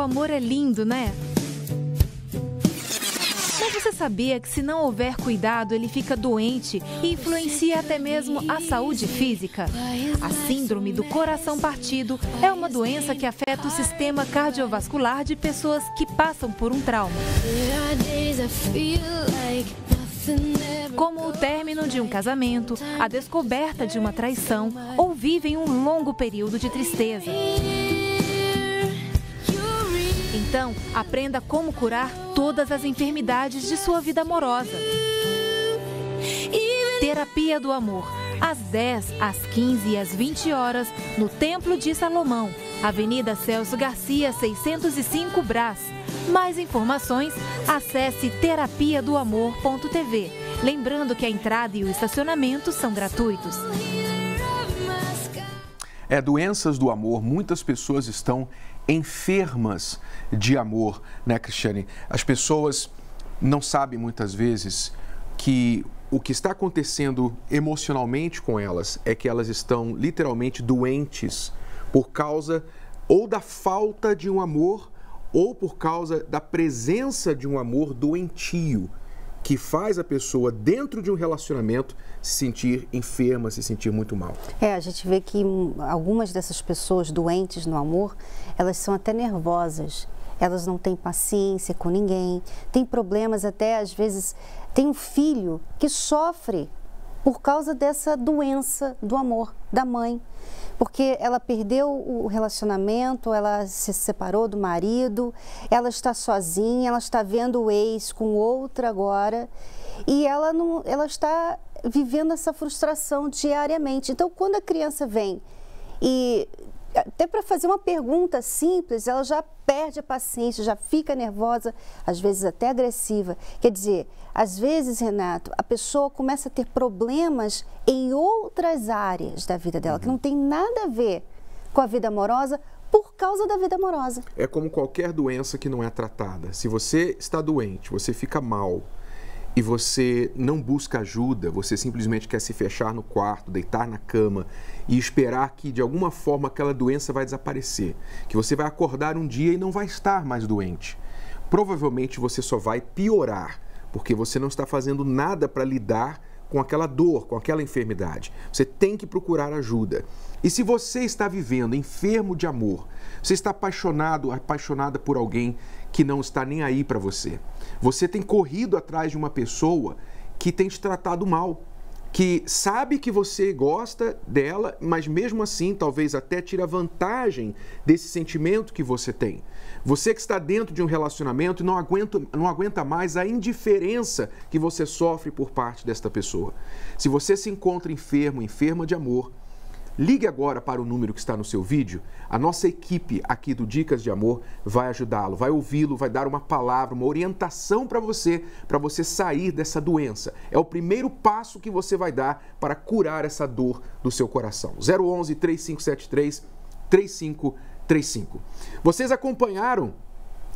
amor é lindo, né? Mas você sabia que se não houver cuidado, ele fica doente e influencia até mesmo a saúde física? A síndrome do coração partido é uma doença que afeta o sistema cardiovascular de pessoas que passam por um trauma. Como o término de um casamento, a descoberta de uma traição ou vivem um longo período de tristeza. Então, aprenda como curar todas as enfermidades de sua vida amorosa. Terapia do Amor, às 10, às 15 e às 20 horas, no Templo de Salomão, Avenida Celso Garcia, 605 Brás. Mais informações, acesse terapiadoamor.tv. Lembrando que a entrada e o estacionamento são gratuitos. Doenças do amor, muitas pessoas estão enfermas de amor, né, Cristiane? As pessoas não sabem muitas vezes que o que está acontecendo emocionalmente com elas é que elas estão literalmente doentes por causa ou da falta de um amor ou por causa da presença de um amor doentio, que faz a pessoa, dentro de um relacionamento, se sentir enferma, se sentir muito mal. A gente vê que algumas dessas pessoas doentes no amor, elas são até nervosas, elas não têm paciência com ninguém, têm problemas até, às vezes, tem um filho que sofre por causa dessa doença do amor da mãe. Porque ela perdeu o relacionamento, ela se separou do marido, ela está sozinha, ela está vendo o ex com outra agora e ela está vivendo essa frustração diariamente. Então, quando a criança vem e até para fazer uma pergunta simples, ela já perde a paciência, já fica nervosa, às vezes até agressiva. Quer dizer, às vezes, Renato, a pessoa começa a ter problemas em outras áreas da vida dela, que não tem nada a ver com a vida amorosa, por causa da vida amorosa. É como qualquer doença que não é tratada. Se você está doente, você fica mal e você não busca ajuda, você simplesmente quer se fechar no quarto, deitar na cama e esperar que de alguma forma aquela doença vai desaparecer, que você vai acordar um dia e não vai estar mais doente. Provavelmente você só vai piorar, porque você não está fazendo nada para lidar com aquela dor, com aquela enfermidade. Você tem que procurar ajuda. E se você está vivendo enfermo de amor, você está apaixonado, apaixonada por alguém que não está nem aí para você, você tem corrido atrás de uma pessoa que tem te tratado mal, que sabe que você gosta dela, mas mesmo assim talvez até tira vantagem desse sentimento que você tem. Você que está dentro de um relacionamento e não aguenta mais a indiferença que você sofre por parte desta pessoa. Se você se encontra enfermo, enferma de amor, ligue agora para o número que está no seu vídeo. A nossa equipe aqui do Dicas de Amor vai ajudá-lo, vai ouvi-lo, vai dar uma palavra, uma orientação para você sair dessa doença. É o primeiro passo que você vai dar para curar essa dor do seu coração. 011 3573 3535. Vocês acompanharam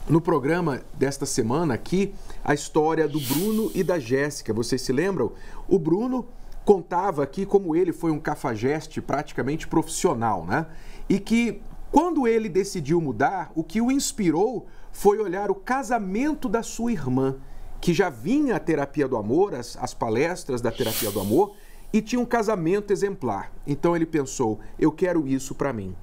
no programa desta semana aqui a história do Bruno e da Jéssica. Vocês se lembram? O Bruno contava aqui como ele foi um cafajeste praticamente profissional, né? E que quando ele decidiu mudar, o que o inspirou foi olhar o casamento da sua irmã, que já vinha à Terapia do Amor, as palestras da Terapia do Amor, e tinha um casamento exemplar. Então ele pensou, eu quero isso para mim.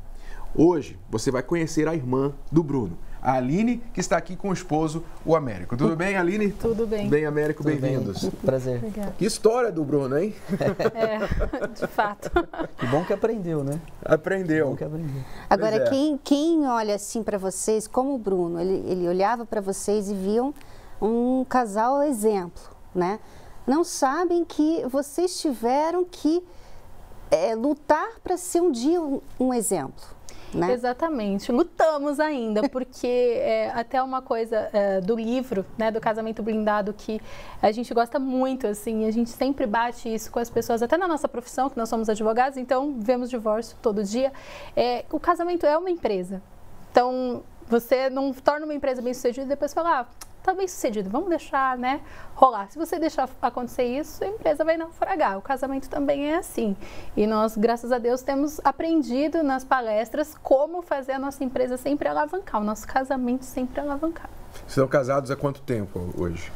Hoje você vai conhecer a irmã do Bruno, a Aline, que está aqui com o esposo, o Américo. Tudo bem, Aline? Tudo bem. Bem, Américo, bem-vindos. Prazer. Obrigada. Que história do Bruno, hein? De fato. Que bom que aprendeu, né? Aprendeu. Que bom que aprendeu. Agora, quem olha assim para vocês, como o Bruno, ele olhava para vocês e viam um casal exemplo, né? Não sabem que vocês tiveram que lutar para ser um dia um exemplo. Né? Exatamente, lutamos ainda, porque até uma coisa do livro, né, do Casamento Blindado, que a gente gosta muito, assim, a gente sempre bate isso com as pessoas, até na nossa profissão, que nós somos advogados, então vemos divórcio todo dia. O casamento é uma empresa, então você não torna uma empresa bem-sucedida e depois fala, tá bem sucedido, vamos deixar, né, rolar. Se você deixar acontecer isso, a empresa vai naufragar. O casamento também é assim. E nós, graças a Deus, temos aprendido nas palestras como fazer a nossa empresa sempre alavancar, o nosso casamento sempre alavancar. Vocês estão casados há quanto tempo hoje?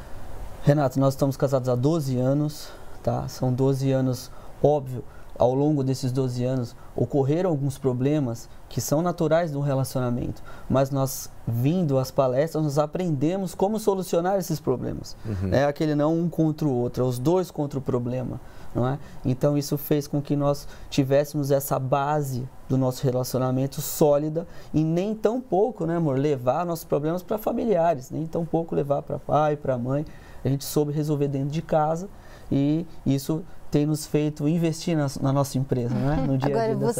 Renato, nós estamos casados há 12 anos, tá? São 12 anos, óbvio, ao longo desses 12 anos ocorreram alguns problemas que são naturais do relacionamento, mas nós, vindo às palestras, nós aprendemos como solucionar esses problemas. É aquele não um contra o outro, é os dois contra o problema, não é? Então isso fez com que nós tivéssemos essa base do nosso relacionamento sólida e nem tão pouco, né, amor, levar nossos problemas para familiares, nem tão pouco levar para pai, para mãe. A gente soube resolver dentro de casa e isso tem nos feito investir na nossa empresa, né? No dia a dia. Agora,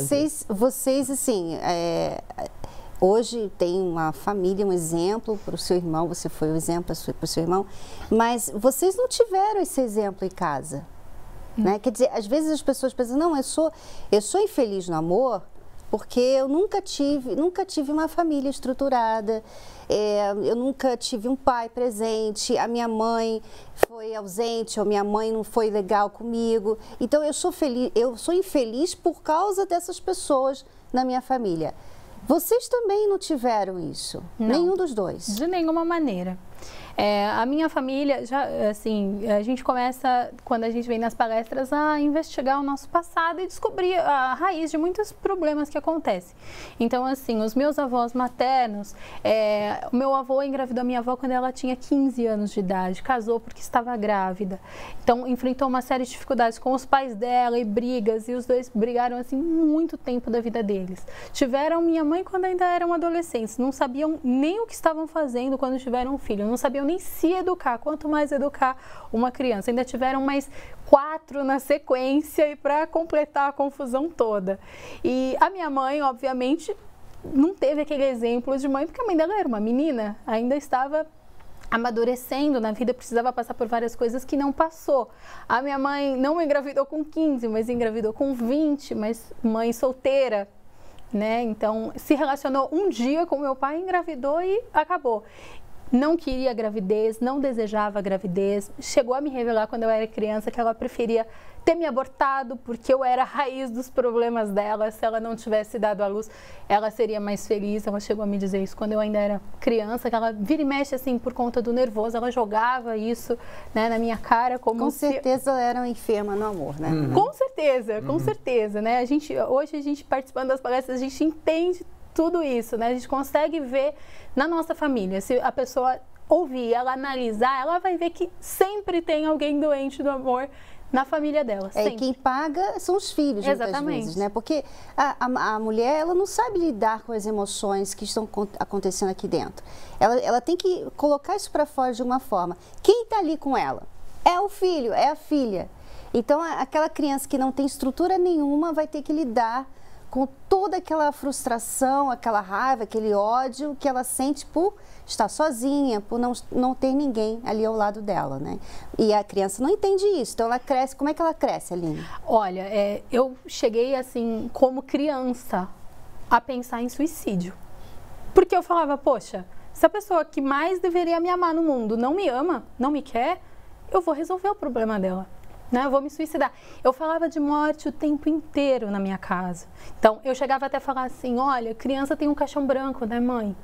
vocês assim, hoje tem uma família, um exemplo para o seu irmão, você foi o exemplo para o seu irmão, mas vocês não tiveram esse exemplo em casa, né? Quer dizer, às vezes as pessoas pensam, não, eu sou infeliz no amor porque eu nunca tive uma família estruturada, eu nunca tive um pai presente, a minha mãe foi ausente, ou minha mãe não foi legal comigo. Então eu sou infeliz por causa dessas pessoas na minha família. Vocês também não tiveram isso? Não, nenhum dos dois? De nenhuma maneira. A minha família, já, assim, a gente começa, quando a gente vem nas palestras, a investigar o nosso passado e descobrir a raiz de muitos problemas que acontecem. Então, assim, os meus avós maternos, o meu avô engravidou a minha avó quando ela tinha 15 anos de idade, casou porque estava grávida. Então, enfrentou uma série de dificuldades com os pais dela e brigas, e os dois brigaram, assim, muito tempo da vida deles. Tiveram minha mãe quando ainda eram adolescentes, não sabiam nem o que estavam fazendo quando tiveram um filho, não sabiam nem se educar, quanto mais educar uma criança. Ainda tiveram mais 4 na sequência e para completar a confusão toda. E a minha mãe, obviamente, não teve aquele exemplo de mãe, porque a mãe dela era uma menina, ainda estava amadurecendo na vida, precisava passar por várias coisas que não passou. A minha mãe não engravidou com 15, mas engravidou com 20, mas mãe solteira, né? Então, se relacionou um dia com meu pai, engravidou e acabou. Não queria gravidez, não desejava gravidez. Chegou a me revelar quando eu era criança que ela preferia ter me abortado porque eu era a raiz dos problemas dela. Se ela não tivesse dado à luz, ela seria mais feliz. Ela chegou a me dizer isso quando eu ainda era criança, que ela vira e mexe assim por conta do nervoso. Ela jogava isso, né, na minha cara como com certeza ela era uma enferma no amor, né? Com certeza, né? Hoje a gente participando das palestras, a gente entende tudo isso, né? A gente consegue ver na nossa família. Se a pessoa ouvir, ela analisar, ela vai ver que sempre tem alguém doente do amor na família dela. E quem paga são os filhos, muitas vezes, né? Porque a mulher, ela não sabe lidar com as emoções que estão acontecendo aqui dentro. Ela tem que colocar isso para fora de uma forma. Quem está ali com ela? É o filho, é a filha. Então, aquela criança que não tem estrutura nenhuma vai ter que lidar com toda aquela frustração, aquela raiva, aquele ódio que ela sente por estar sozinha, por não ter ninguém ali ao lado dela, né? E a criança não entende isso, então ela cresce. Como é que ela cresce, Aline? Olha, eu cheguei assim, como criança, a pensar em suicídio. Porque eu falava, poxa, se a pessoa que mais deveria me amar no mundo não me ama, não me quer, eu vou resolver o problema dela. Né, eu vou me suicidar. Eu falava de morte o tempo inteiro na minha casa. Então, eu chegava até a falar assim, olha, criança tem um caixão branco, né, mãe?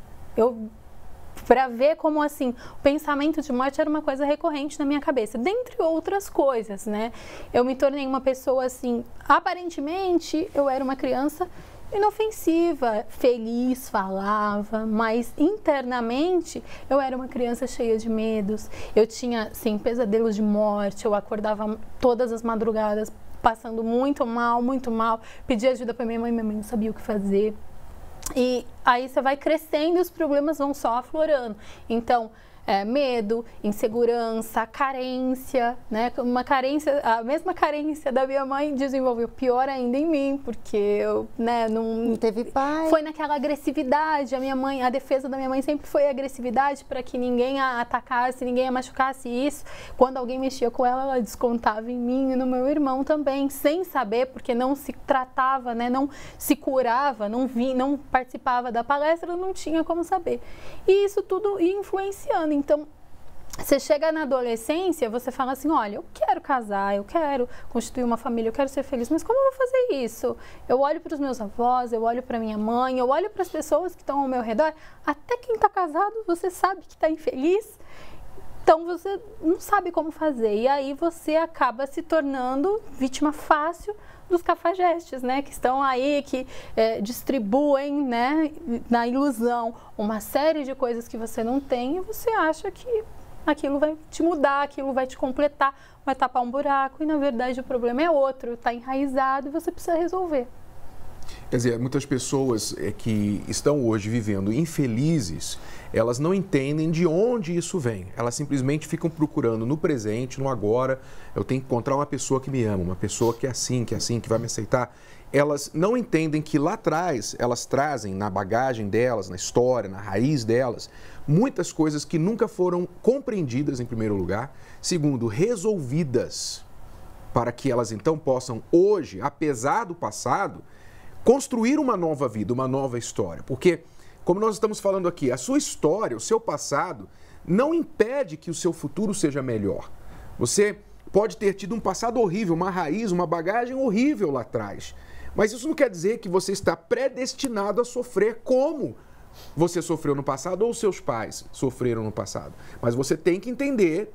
Para ver como, assim, o pensamento de morte era uma coisa recorrente na minha cabeça, dentre outras coisas, né? Eu me tornei uma pessoa, assim, aparentemente, eu era uma criança inofensiva, feliz, falava, mas internamente eu era uma criança cheia de medos. Eu tinha, sim, pesadelos de morte, eu acordava todas as madrugadas passando muito mal, pedia ajuda para minha mãe não sabia o que fazer. E aí você vai crescendo e os problemas vão só aflorando. Então, medo, insegurança, carência, né? Uma carência, a mesma carência da minha mãe desenvolveu pior ainda em mim, porque eu, né, não teve pai. Foi naquela agressividade. A defesa da minha mãe sempre foi a agressividade para que ninguém a atacasse, ninguém a machucasse. Isso, quando alguém mexia com ela, ela descontava em mim e no meu irmão também, sem saber, porque não se tratava, né? Não se curava, não participava da palestra, não tinha como saber. E isso tudo ia influenciando. Então, você chega na adolescência, você fala assim, olha, eu quero casar, eu quero constituir uma família, eu quero ser feliz, mas como eu vou fazer isso? Eu olho para os meus avós, eu olho para minha mãe, eu olho para as pessoas que estão ao meu redor, até quem está casado, você sabe que está infeliz, então você não sabe como fazer, e aí você acaba se tornando vítima fácil dos cafajestes, né, que estão aí, que distribuem, né, na ilusão, uma série de coisas que você não tem, e você acha que aquilo vai te mudar, aquilo vai te completar, vai tapar um buraco, e na verdade o problema é outro, está enraizado e você precisa resolver. Quer dizer, muitas pessoas que estão hoje vivendo infelizes, elas não entendem de onde isso vem. Elas simplesmente ficam procurando no presente, no agora. Eu tenho que encontrar uma pessoa que me ama, uma pessoa que é assim, que vai me aceitar. Elas não entendem que lá atrás elas trazem na bagagem delas, na história, na raiz delas, muitas coisas que nunca foram compreendidas em primeiro lugar, segundo, resolvidas, para que elas então possam hoje, apesar do passado, construir uma nova vida, uma nova história. Porque, como nós estamos falando aqui, a sua história, o seu passado, não impede que o seu futuro seja melhor. Você pode ter tido um passado horrível, uma raiz, uma bagagem horrível lá atrás. Mas isso não quer dizer que você está predestinado a sofrer como você sofreu no passado ou seus pais sofreram no passado. Mas você tem que entender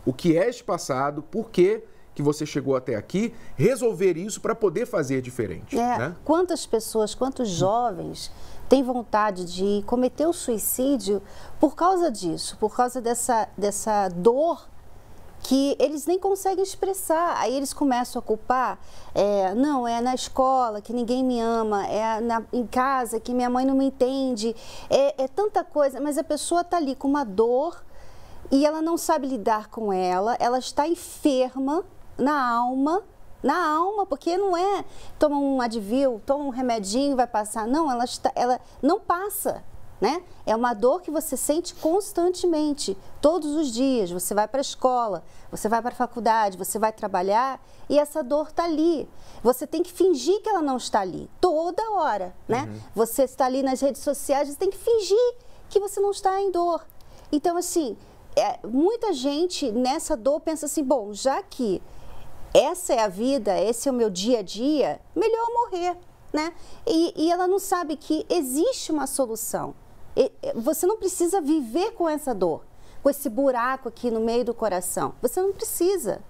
o que é este passado, por que você chegou até aqui, resolver isso para poder fazer diferente. Né? Quantas pessoas, quantos jovens têm vontade de cometer o suicídio por causa disso, por causa dessa dor que eles nem conseguem expressar. Aí eles começam a culpar, não, é na escola que ninguém me ama, em casa que minha mãe não me entende, é tanta coisa, mas a pessoa está ali com uma dor e ela não sabe lidar com ela está enferma na alma, porque não é toma um Advil, toma um remedinho, vai passar. Não, ela não passa, né? É uma dor que você sente constantemente, todos os dias. Você vai para a escola, você vai para a faculdade, você vai trabalhar e essa dor está ali. Você tem que fingir que ela não está ali, toda hora, né? Você está ali nas redes sociais, você tem que fingir que você não está em dor. Então, assim, muita gente nessa dor pensa assim, bom, já que essa é a vida, esse é o meu dia a dia, melhor morrer, né? E ela não sabe que existe uma solução. Você não precisa viver com essa dor, com esse buraco aqui no meio do coração. Você não precisa,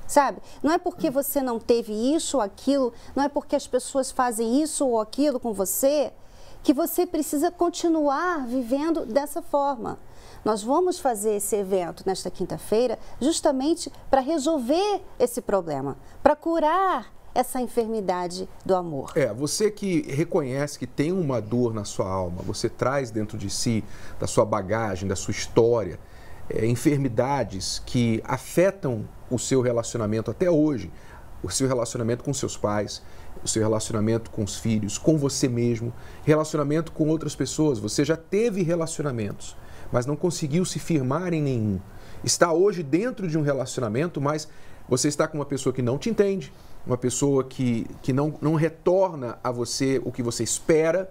sabe? Não é porque você não teve isso ou aquilo, não é porque as pessoas fazem isso ou aquilo com você, que você precisa continuar vivendo dessa forma. Nós vamos fazer esse evento nesta quinta-feira justamente para resolver esse problema, para curar essa enfermidade do amor. Você que reconhece que tem uma dor na sua alma, você traz dentro de si, da sua bagagem, da sua história, enfermidades que afetam o seu relacionamento até hoje, o seu relacionamento com seus pais, o seu relacionamento com os filhos, com você mesmo, relacionamento com outras pessoas. Você já teve relacionamentos, mas não conseguiu se firmar em nenhum. Está hoje dentro de um relacionamento, mas você está com uma pessoa que não te entende, uma pessoa que não retorna a você o que você espera.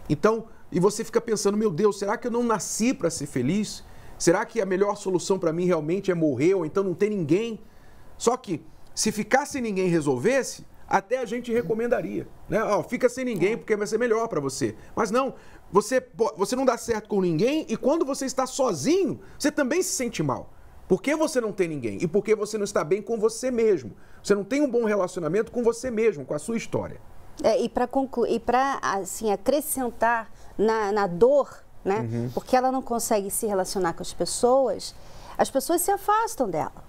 Então, e você fica pensando, meu Deus, será que eu não nasci para ser feliz? Será que a melhor solução para mim realmente é morrer ou então não ter ninguém? Só que, se ficar sem ninguém resolvesse, até a gente recomendaria, né? Fica sem ninguém porque vai ser melhor para você. Mas não, você não dá certo com ninguém e quando você está sozinho, você também se sente mal. Por que você não tem ninguém? E porque você não está bem com você mesmo. Você não tem um bom relacionamento com você mesmo, com a sua história. E para concluir, e para assim, acrescentar na dor, né? Porque ela não consegue se relacionar com as pessoas se afastam dela.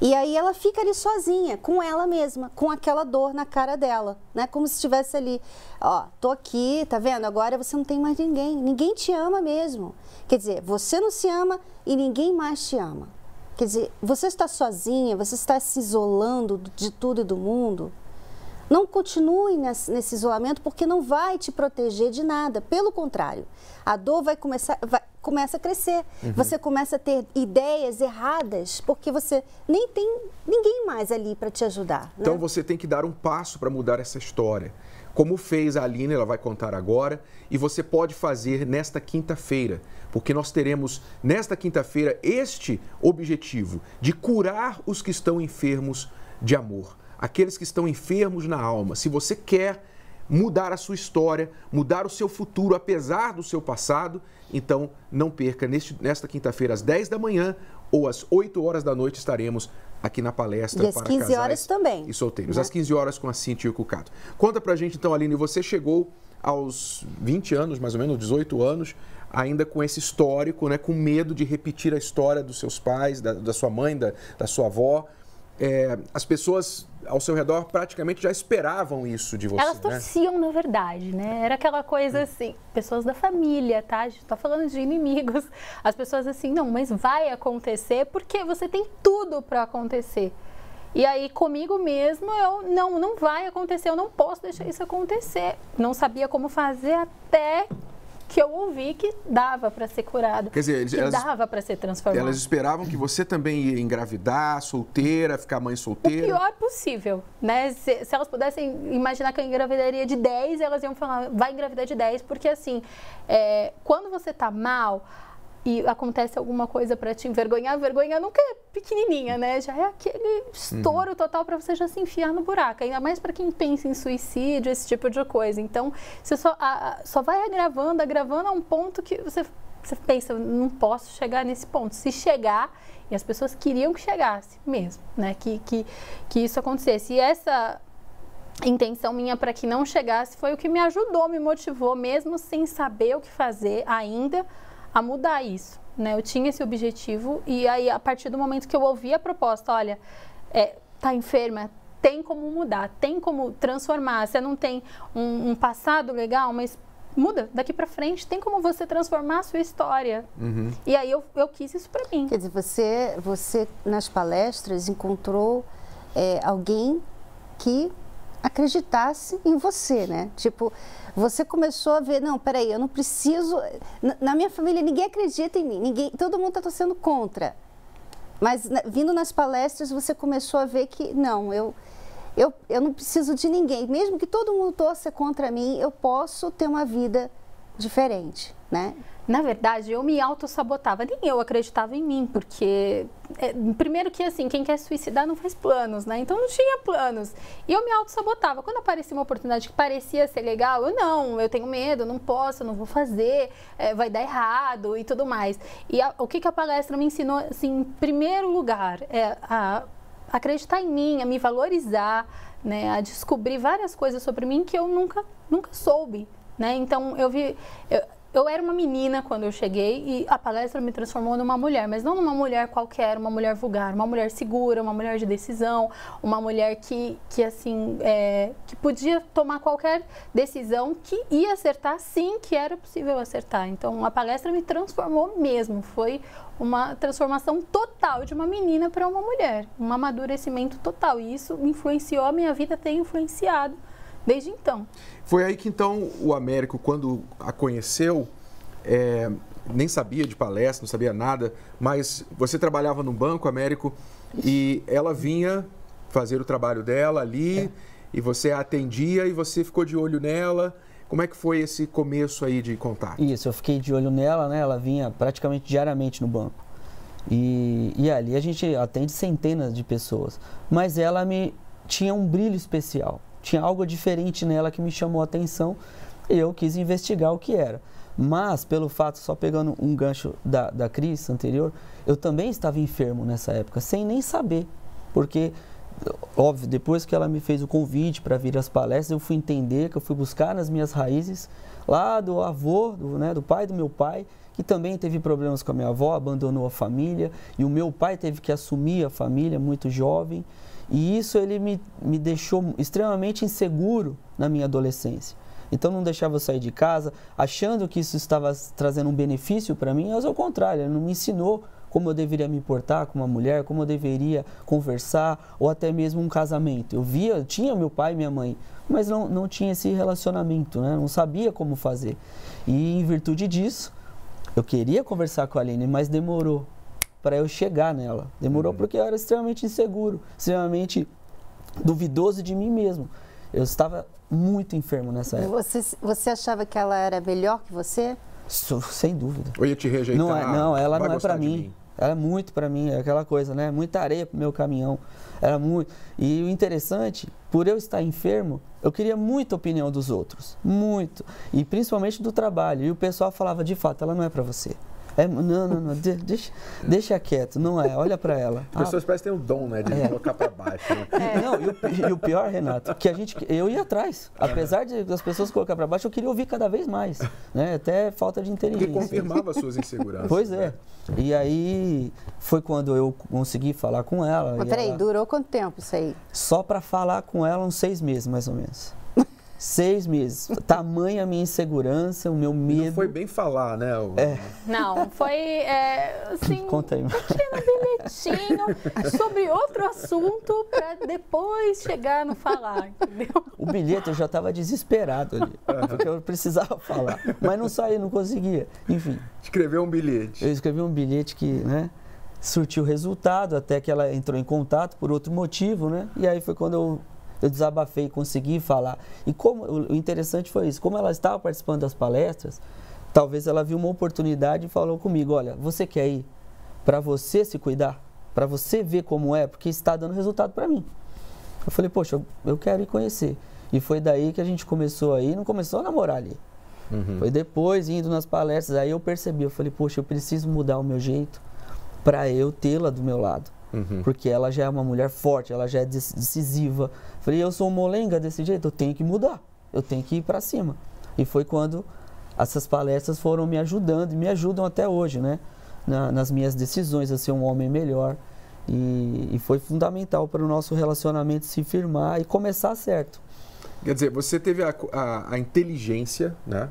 E aí ela fica ali sozinha, com ela mesma, com aquela dor na cara dela, né? Como se estivesse ali, tô aqui, tá vendo? Agora você não tem mais ninguém, ninguém te ama mesmo. Quer dizer, você não se ama e ninguém mais te ama. Quer dizer, você está sozinha, você está se isolando de tudo e do mundo. Não continue nesse isolamento porque não vai te proteger de nada. Pelo contrário, a dor começa a crescer. Você começa a ter ideias erradas porque você nem tem ninguém mais ali para te ajudar. Então né? você tem que dar um passo para mudar essa história. como fez a Aline, ela vai contar agora, e você pode fazer nesta quinta-feira, porque nós teremos nesta quinta-feira este objetivo de curar os que estão enfermos de amor, aqueles que estão enfermos na alma. Se você quer mudar a sua história, mudar o seu futuro, apesar do seu passado, então não perca, nesta quinta-feira, às 10 da manhã ou às 8 horas da noite, estaremos aqui na palestra para casais. E às 15 horas também. E solteiros. Às 15 horas com a Cíntia e o Cucato. Conta pra gente, então, Aline, você chegou aos 20 anos, mais ou menos, 18 anos, ainda com esse histórico, né, com medo de repetir a história dos seus pais, da sua mãe, da sua avó. As pessoas ao seu redor praticamente já esperavam isso de você. Elas torciam, na verdade, né? Era aquela coisa assim, pessoas da família, tá? A gente tá falando de inimigos. As pessoas assim, não, mas vai acontecer porque você tem tudo para acontecer. E aí, comigo mesmo, não vai acontecer, eu não posso deixar isso acontecer. Não sabia como fazer até que eu ouvi que dava para ser curado, quer dizer, que dava para ser transformado. Elas esperavam que você também ia engravidar, solteira, ficar mãe solteira? O pior possível, né? Se elas pudessem imaginar que eu engravidaria de 10, elas iam falar, vai engravidar de 10, porque assim, quando você tá mal e acontece alguma coisa para te envergonhar, a vergonha nunca é pequenininha, né? Já é aquele estouro total para você já se enfiar no buraco. Ainda mais para quem pensa em suicídio, esse tipo de coisa. Então, você só vai agravando a um ponto que você pensa, não posso chegar nesse ponto. Se chegar, e as pessoas queriam que chegasse mesmo, né? Que isso acontecesse. E essa intenção minha para que não chegasse foi o que me ajudou, me motivou, mesmo sem saber o que fazer ainda, a mudar isso, né? Eu tinha esse objetivo e aí, a partir do momento que eu ouvi a proposta, olha, tá enferma, tem como mudar, tem como transformar. Você não tem um passado legal, mas muda daqui para frente, tem como você transformar a sua história. E aí eu quis isso para mim. Quer dizer, você nas palestras encontrou alguém que acreditasse em você, né? Tipo, você começou a ver, não, peraí, eu não preciso... Na minha família ninguém acredita em mim, todo mundo está torcendo contra. Mas vindo nas palestras você começou a ver que, não, eu não preciso de ninguém. Mesmo que todo mundo torça contra mim, eu posso ter uma vida diferente, né? Na verdade, eu me autossabotava, nem eu acreditava em mim, porque, primeiro que assim, quem quer suicidar não faz planos, né? Então não tinha planos. E eu me autossabotava. Quando aparecia uma oportunidade que parecia ser legal, eu tenho medo, não posso, não vou fazer, vai dar errado e tudo mais. E o que a palestra me ensinou, assim, em primeiro lugar, a acreditar em mim, a me valorizar, né? A descobrir várias coisas sobre mim que eu nunca soube, né? Então eu era uma menina quando eu cheguei e a palestra me transformou numa mulher, mas não numa mulher qualquer, uma mulher vulgar, uma mulher segura, uma mulher de decisão, uma mulher que podia tomar qualquer decisão, que ia acertar, sim, que era possível acertar. Então a palestra me transformou mesmo, foi uma transformação total de uma menina para uma mulher, um amadurecimento total, e isso influenciou a minha vida, tem influenciado desde então. Foi aí que então o Américo, quando a conheceu, nem sabia de palestra, não sabia nada, mas você trabalhava no banco, Américo, e ela vinha fazer o trabalho dela ali, e você a atendia e você ficou de olho nela. Como é que foi esse começo aí de contato? Isso, eu fiquei de olho nela, né? Ela vinha praticamente diariamente no banco. E ali a gente atende centenas de pessoas, mas ela tinha um brilho especial. Tinha algo diferente nela que me chamou a atenção e eu quis investigar o que era. Mas, pelo fato, só pegando um gancho da Cris anterior, eu também estava enfermo nessa época, sem nem saber. Porque, óbvio, depois que ela me fez o convite para vir às palestras, eu fui entender, que eu fui buscar nas minhas raízes, lá do avô, do pai do meu pai, que também teve problemas com a minha avó, abandonou a família, e o meu pai teve que assumir a família muito jovem. E isso ele me deixou extremamente inseguro na minha adolescência. Então não deixava eu sair de casa achando que isso estava trazendo um benefício para mim, mas ao contrário, ele não me ensinou como eu deveria me portar com uma mulher, como eu deveria conversar, ou até mesmo um casamento. Eu tinha meu pai e minha mãe, mas não tinha esse relacionamento, né? Não sabia como fazer. E em virtude disso, eu queria conversar com a Aline, mas demorou para eu chegar nela. Demorou porque eu era extremamente inseguro, extremamente duvidoso de mim mesmo. Eu estava muito enfermo nessa época. Você achava que ela era melhor que você? Sem dúvida. Ou ia te rejeitar? Não, ela não é para mim. mim. Ela é muito para mim, é aquela coisa, né? Muita areia pro meu caminhão. Era muito. E o interessante, por eu estar enfermo, eu queria muita opinião dos outros, muito. E principalmente do trabalho. E o pessoal falava, de fato, ela não é para você. Não, deixa quieto, não é, olha para ela. As pessoas parecem ter um dom, né, de colocar para baixo. Né? Não, e o pior, Renato, que eu ia atrás. Apesar das pessoas colocar para baixo, eu queria ouvir cada vez mais, né? Até falta de inteligência. Porque confirmava as suas inseguranças. Pois é. E aí foi quando eu consegui falar com ela. Mas peraí, durou quanto tempo isso aí? Só para falar com ela uns 6 meses, mais ou menos. 6 meses. Tamanha a minha insegurança, o meu medo. Não foi bem falar, né? Não, foi assim, Conta aí. um pequeno bilhetinho sobre outro assunto para depois chegar no falar, entendeu? O bilhete eu já estava desesperado ali, porque eu precisava falar, mas não saía, não conseguia. Enfim. Escreveu um bilhete. Eu escrevi um bilhete que, né, surtiu resultado, até que ela entrou em contato por outro motivo, né? E aí foi quando eu desabafei e consegui falar. E como o interessante foi isso, como ela estava participando das palestras, talvez ela viu uma oportunidade e falou comigo, olha, você quer ir para você se cuidar? Para você ver como é? Porque está dando resultado para mim. Eu falei, poxa, eu quero ir conhecer. E foi daí que a gente começou a ir, não começou a namorar ali. Foi depois, indo nas palestras, aí eu percebi, eu falei, poxa, eu preciso mudar o meu jeito para eu tê-la do meu lado. Porque ela já é uma mulher forte, ela já é decisiva. Falei, eu sou um molenga desse jeito, eu tenho que mudar, eu tenho que ir para cima. E foi quando essas palestras foram me ajudando e me ajudam até hoje, né? Nas minhas decisões, a ser um homem melhor. E foi fundamental para o nosso relacionamento se firmar e começar certo. Quer dizer, você teve a inteligência, né?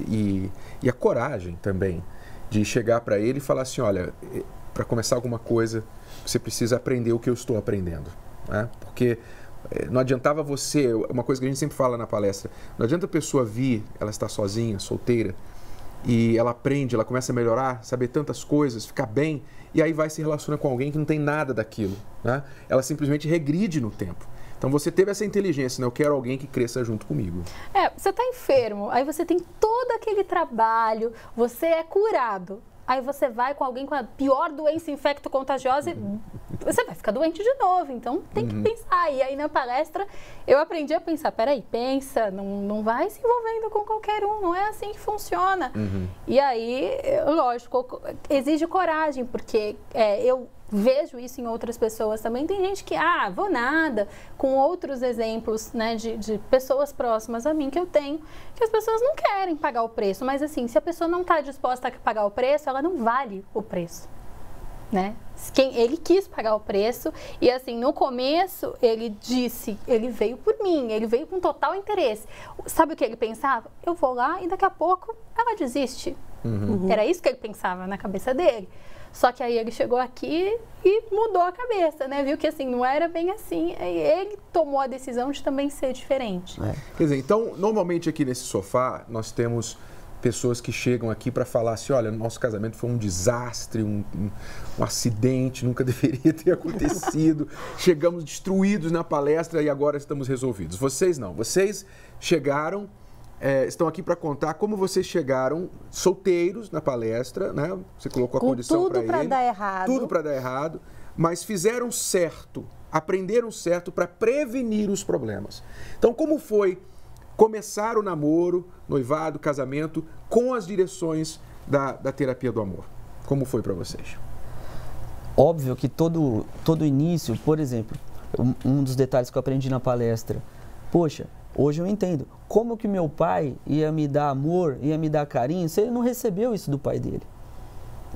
E a coragem também de chegar para ele e falar assim, olha, para começar alguma coisa, você precisa aprender o que eu estou aprendendo, né? Porque não adiantava você, uma coisa que a gente sempre fala na palestra, não adianta a pessoa vir, ela está sozinha, solteira, e ela aprende, ela começa a melhorar, saber tantas coisas, ficar bem, e aí vai se relacionar com alguém que não tem nada daquilo, né? Ela simplesmente regride no tempo. Então você teve essa inteligência, né? Eu quero alguém que cresça junto comigo. Você está enfermo, aí você tem todo aquele trabalho, você é curado. Aí você vai com alguém com a pior doença infecto-contagiosa e você vai ficar doente de novo. Então tem que pensar. E aí na palestra eu aprendi a pensar, peraí, pensa, não vai se envolvendo com qualquer um, não é assim que funciona. E aí, lógico, exige coragem, porque eu vejo isso em outras pessoas também. Tem gente que, vou nada, com outros exemplos, né, de pessoas próximas a mim que eu tenho, que as pessoas não querem pagar o preço, mas assim, se a pessoa não está disposta a pagar o preço, ela não vale o preço, né? Ele quis pagar o preço e assim, no começo ele disse, ele veio por mim, ele veio com total interesse. Sabe o que ele pensava? Eu vou lá e daqui a pouco ela desiste. Era isso que ele pensava na cabeça dele. Só que aí ele chegou aqui e mudou a cabeça, né? Viu que assim, não era bem assim. Aí ele tomou a decisão de também ser diferente. Quer dizer, então, normalmente aqui nesse sofá, nós temos pessoas que chegam aqui para falar assim, olha, nosso casamento foi um desastre, um acidente, nunca deveria ter acontecido. Chegamos destruídos na palestra e agora estamos resolvidos. Vocês não. Vocês chegaram... estão aqui para contar como vocês chegaram solteiros na palestra, né? Você colocou a condição para ele. Tudo para dar errado. Tudo para dar errado, mas fizeram certo, aprenderam certo para prevenir os problemas. Então, como foi começar o namoro, noivado, casamento, com as direções da terapia do amor? Como foi para vocês? Óbvio que todo início, por exemplo, um dos detalhes que eu aprendi na palestra, poxa, hoje eu entendo. Como que meu pai ia me dar amor, ia me dar carinho, se ele não recebeu isso do pai dele?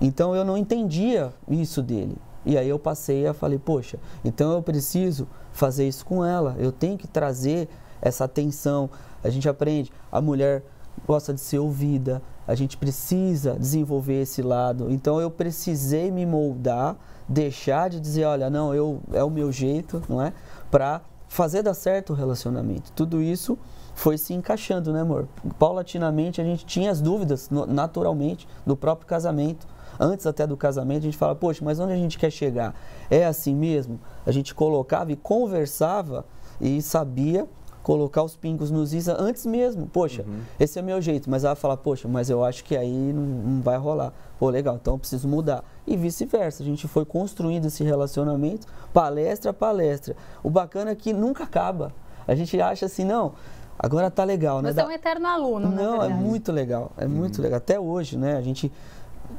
Então eu não entendia isso dele. E aí eu passei a falei, poxa, então eu preciso fazer isso com ela. Eu tenho que trazer essa atenção. A gente aprende, a mulher gosta de ser ouvida, a gente precisa desenvolver esse lado. Então eu precisei me moldar, deixar de dizer, olha, não, é o meu jeito, não é? Para fazer dar certo o relacionamento. Tudo isso foi se encaixando, né, amor? Paulatinamente a gente tinha as dúvidas, naturalmente, do próprio casamento. Antes até do casamento a gente fala, poxa, mas onde a gente quer chegar? É assim mesmo? A gente colocava e conversava e sabia colocar os pingos nos is antes mesmo. Poxa, esse é o meu jeito, mas ela vai falar, poxa, mas eu acho que aí não vai rolar. Pô, legal, então eu preciso mudar. E vice-versa, a gente foi construindo esse relacionamento, palestra a palestra. O bacana é que nunca acaba. A gente acha assim, não, agora tá legal, né? Você é um eterno aluno, não, é muito legal, muito legal. Até hoje, né, a gente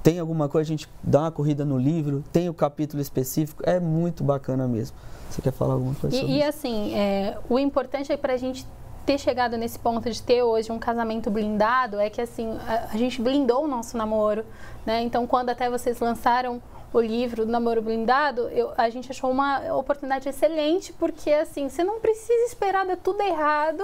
tem alguma coisa, a gente dá uma corrida no livro, tem o capítulo específico, é muito bacana mesmo. Você quer falar alguma coisa sobre isso? E assim, o importante é para a gente ter chegado nesse ponto de ter hoje um casamento blindado, é que assim, a gente blindou o nosso namoro, né? Então, quando até vocês lançaram o livro do Namoro Blindado, a gente achou uma oportunidade excelente, porque assim, você não precisa esperar dar tudo errado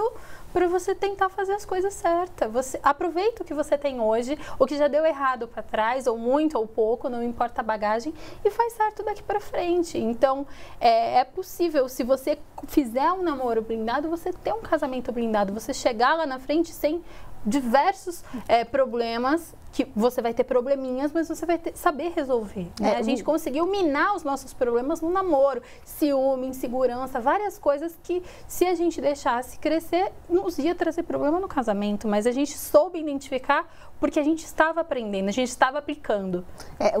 para você tentar fazer as coisas certas. Você aproveita o que você tem hoje, o que já deu errado para trás, ou muito ou pouco, não importa a bagagem, e faz certo daqui para frente. Então, é possível, se você fizer um namoro blindado, você ter um casamento blindado, você chegar lá na frente sem diversos problemas, que você vai ter probleminhas, mas você vai saber resolver. Né? A gente conseguiu minar os nossos problemas no namoro, ciúme, insegurança, várias coisas que, se a gente deixasse crescer, nos ia trazer problema no casamento, mas a gente soube identificar porque a gente estava aprendendo, a gente estava aplicando.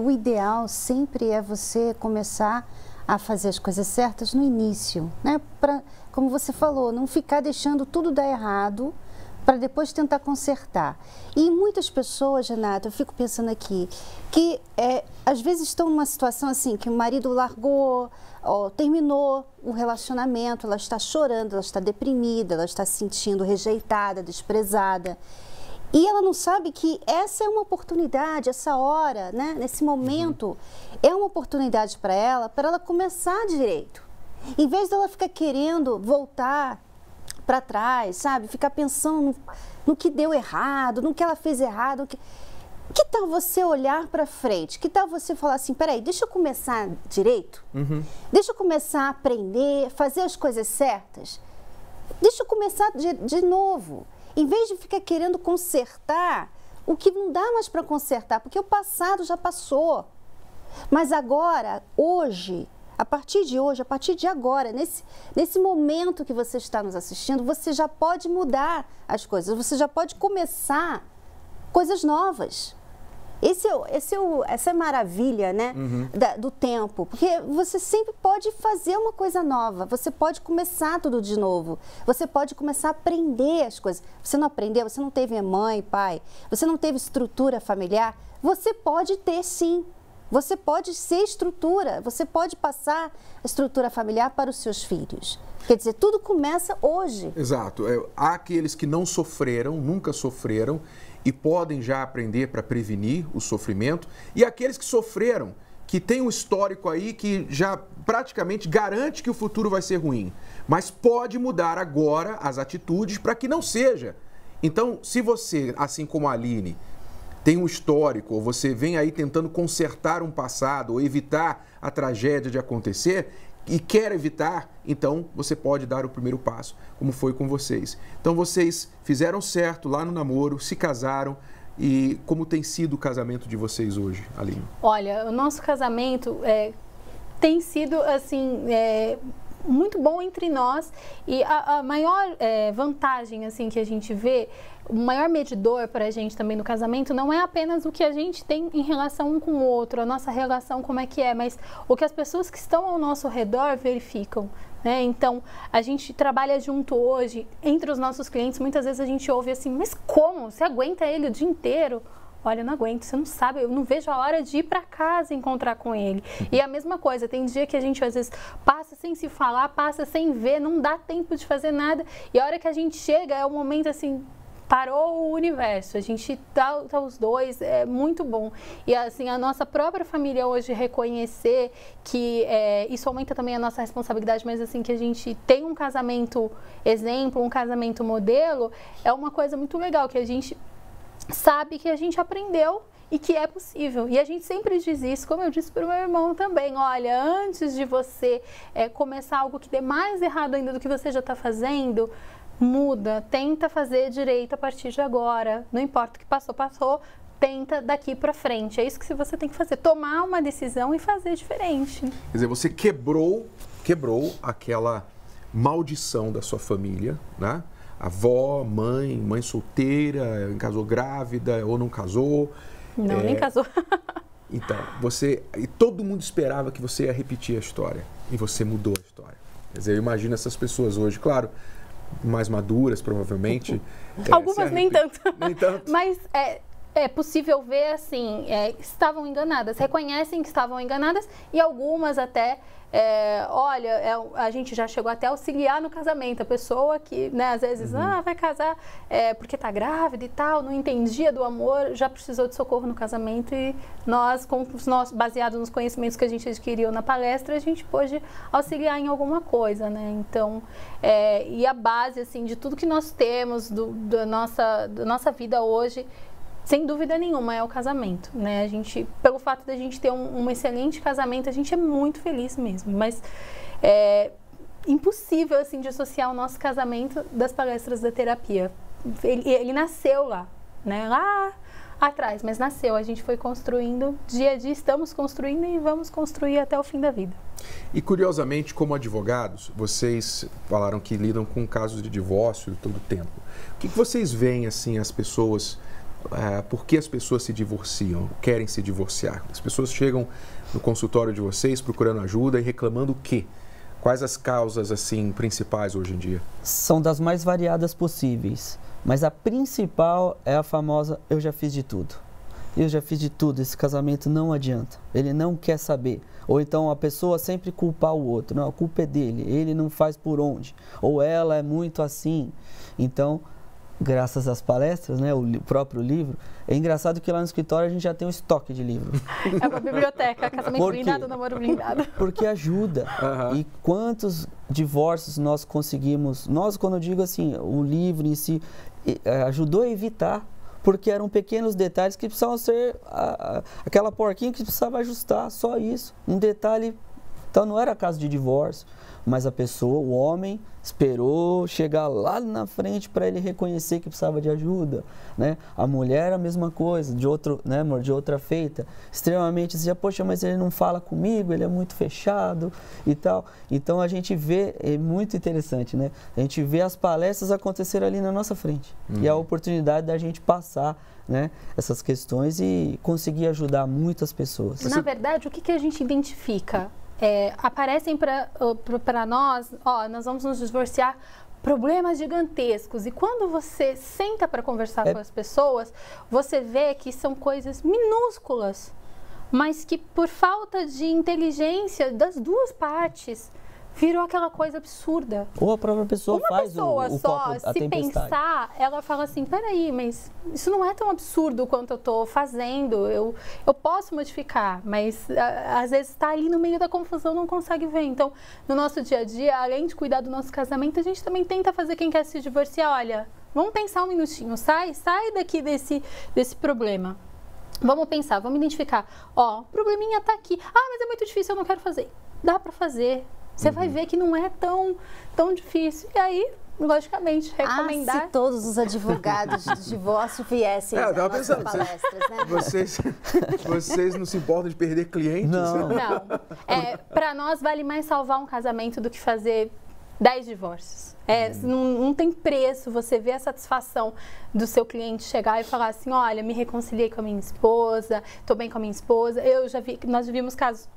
O ideal sempre é você começar a fazer as coisas certas no início, né? Como você falou, não ficar deixando tudo dar errado, para depois tentar consertar. E muitas pessoas, Renata, eu fico pensando aqui, que às vezes estão numa situação assim, que o marido largou, terminou o relacionamento, ela está chorando, ela está deprimida, ela está se sentindo rejeitada, desprezada. E ela não sabe que essa é uma oportunidade, essa hora, né, nesse momento, é uma oportunidade para ela começar direito. Em vez dela ficar querendo voltar para trás, sabe? Ficar pensando no que deu errado, no que ela fez errado. Que tal você olhar para frente? Que tal você falar assim, peraí, deixa eu começar direito? Deixa eu começar a aprender, fazer as coisas certas? Deixa eu começar de novo. Em vez de ficar querendo consertar o que não dá mais para consertar, porque o passado já passou. Mas agora, hoje, a partir de hoje, a partir de agora, nesse momento que você está nos assistindo, você já pode mudar as coisas, você já pode começar coisas novas. Essa é a maravilha, né, do tempo, porque você sempre pode fazer uma coisa nova, você pode começar tudo de novo, você pode começar a aprender as coisas. Você não aprendeu, você não teve mãe, pai, você não teve estrutura familiar, você pode ter sim. Você pode ser estrutura, você pode passar a estrutura familiar para os seus filhos. Quer dizer, tudo começa hoje. Exato. Há aqueles que não sofreram, nunca sofreram e podem já aprender para prevenir o sofrimento. E aqueles que sofreram, que têm um histórico aí que já praticamente garante que o futuro vai ser ruim. Mas pode mudar agora as atitudes para que não seja. Então, se você, assim como a Aline, tem um histórico, ou você vem aí tentando consertar um passado, ou evitar a tragédia de acontecer, e quer evitar, então você pode dar o primeiro passo, como foi com vocês. Então vocês fizeram certo lá no namoro, se casaram, e como tem sido o casamento de vocês hoje, Aline? Olha, o nosso casamento tem sido, assim, muito bom entre nós, e a maior vantagem assim que a gente vê, o maior medidor para a gente também no casamento não é apenas o que a gente tem em relação um com o outro, a nossa relação como é que é, mas o que as pessoas que estão ao nosso redor verificam, né? Então, a gente trabalha junto hoje, entre os nossos clientes, muitas vezes a gente ouve assim, mas como? Você aguenta ele o dia inteiro? Olha, eu não aguento, você não sabe, eu não vejo a hora de ir para casa encontrar com ele. E a mesma coisa, tem dia que a gente às vezes passa sem se falar, passa sem ver, não dá tempo de fazer nada. E a hora que a gente chega é o momento assim, parou o universo, a gente tá os dois, é muito bom. E assim, a nossa própria família hoje reconhecer que isso aumenta também a nossa responsabilidade, mas assim, que a gente tem um casamento exemplo, um casamento modelo, é uma coisa muito legal, que a gente sabe que a gente aprendeu e que é possível. E a gente sempre diz isso, como eu disse para o meu irmão também, olha, antes de você começar algo que dê mais errado ainda do que você já está fazendo, muda, tenta fazer direito a partir de agora. Não importa o que passou, passou, tenta daqui para frente. É isso que você tem que fazer, tomar uma decisão e fazer diferente. Quer dizer, você quebrou aquela maldição da sua família, né? Avó, mãe solteira, casou grávida ou não casou. Não, nem casou. Então, e todo mundo esperava que você ia repetir a história. E você mudou a história. Quer dizer, eu imagino essas pessoas hoje, claro, mais maduras, provavelmente. Algumas nem tanto. Nem tanto. Mas é possível ver, assim, estavam enganadas, reconhecem que estavam enganadas e algumas até, a gente já chegou até a auxiliar no casamento. A pessoa que, né, às vezes, vai casar porque está grávida e tal, não entendia do amor, já precisou de socorro no casamento e nós, baseado nos conhecimentos que a gente adquiriu na palestra, a gente pôde auxiliar em alguma coisa, né? Então, e a base, assim, de tudo que nós temos da nossa vida hoje, sem dúvida nenhuma, é o casamento, né? A gente, pelo fato de a gente ter um excelente casamento, a gente é muito feliz mesmo, mas é impossível, assim, dissociar o nosso casamento das palestras da terapia. Ele nasceu lá, né? Lá atrás, mas nasceu. A gente foi construindo, dia a dia estamos construindo e vamos construir até o fim da vida. E curiosamente, como advogados, vocês falaram que lidam com casos de divórcio todo o tempo. O que vocês veem, assim, as pessoas... por que as pessoas se divorciam, querem se divorciar? As pessoas chegam no consultório de vocês procurando ajuda e reclamando o quê? Quais as causas, assim, principais hoje em dia? São das mais variadas possíveis, mas a principal é a famosa eu já fiz de tudo. Eu já fiz de tudo, esse casamento não adianta, ele não quer saber. Ou então a pessoa sempre culpar o outro, não, a culpa é dele, ele não faz por onde, ou ela é muito assim. Então, graças às palestras, né, o próprio livro, é engraçado que lá no escritório a gente já tem um estoque de livros. É uma biblioteca, casamento blindado, namoro blindado. Porque ajuda. E quantos divórcios nós conseguimos, quando eu digo assim, o livro em si ajudou a evitar, porque eram pequenos detalhes que precisavam ser, aquela porquinha que precisava ajustar, só isso, um detalhe. Então não era caso de divórcio, mas a pessoa, o homem, esperou chegar lá na frente para ele reconhecer que precisava de ajuda, né? A mulher, a mesma coisa, de outra feita, extremamente dizia, poxa, mas ele não fala comigo, ele é muito fechado e tal. Então a gente vê, é muito interessante, né? A gente vê as palestras acontecer ali na nossa frente. E a oportunidade da gente passar, né, essas questões e conseguir ajudar muitas pessoas. Na verdade, o que a gente identifica? Aparecem para nós, nós vamos nos divorciar, problemas gigantescos. E quando você senta para conversar com as pessoas, você vê que são coisas minúsculas, mas que por falta de inteligência das duas partes, virou aquela coisa absurda. Ou a própria pessoa faz o copo, a se tempestade. Pensar, ela fala assim, peraí, mas isso não é tão absurdo quanto eu estou fazendo, eu posso modificar, mas às vezes está ali no meio da confusão, não consegue ver. Então, no nosso dia a dia, além de cuidar do nosso casamento, a gente também tenta fazer quem quer se divorciar, olha, vamos pensar um minutinho, sai daqui desse problema. Vamos pensar, vamos identificar, o probleminha está aqui, mas é muito difícil, eu não quero fazer. Dá para fazer. Você vai ver que não é tão difícil. E aí, logicamente, recomendar... se todos os advogados de divórcio viessem às nossas palestras, né? Vocês não se importam de perder clientes? Não. Para nós, vale mais salvar um casamento do que fazer 10 divórcios. Não tem preço você ver a satisfação do seu cliente chegar e falar assim, olha, me reconciliei com a minha esposa, estou bem com a minha esposa. Nós já vimos casos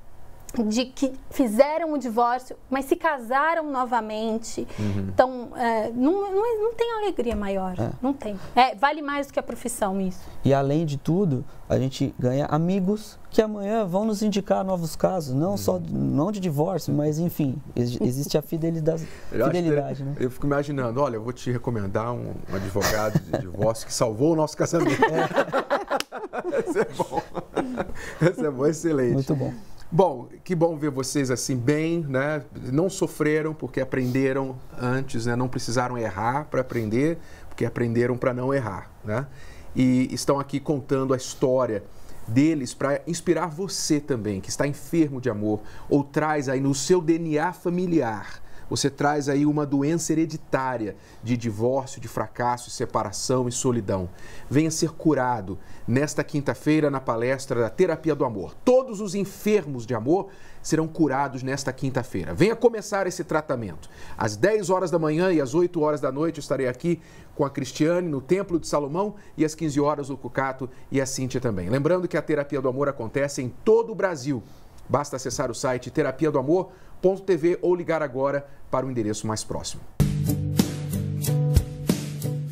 de que fizeram o divórcio, mas se casaram novamente. Então, não tem alegria maior. Não tem. Vale mais do que a profissão isso. E além de tudo, a gente ganha amigos que amanhã vão nos indicar novos casos, não de divórcio, mas enfim, existe a fidelidade, né? Eu fico imaginando, olha, eu vou te recomendar um advogado de divórcio que salvou o nosso casamento. Esse é bom. Esse é bom, excelente. Muito bom. Bom, que bom ver vocês assim bem, né? Não sofreram porque aprenderam antes, né? Não precisaram errar para aprender, porque aprenderam para não errar, né? E estão aqui contando a história deles para inspirar você também, que está enfermo de amor ou traz aí no seu DNA familiar você traz aí uma doença hereditária de divórcio, de fracasso, separação e solidão. Venha ser curado nesta quinta-feira na palestra da Terapia do Amor. Todos os enfermos de amor serão curados nesta quinta-feira. Venha começar esse tratamento. Às 10 horas da manhã e às 8 horas da noite eu estarei aqui com a Cristiane no Templo de Salomão e às 15 horas o Cucato e a Cíntia também. Lembrando que a Terapia do Amor acontece em todo o Brasil. Basta acessar o site terapiadoamor.tv ou ligar agora para o endereço mais próximo.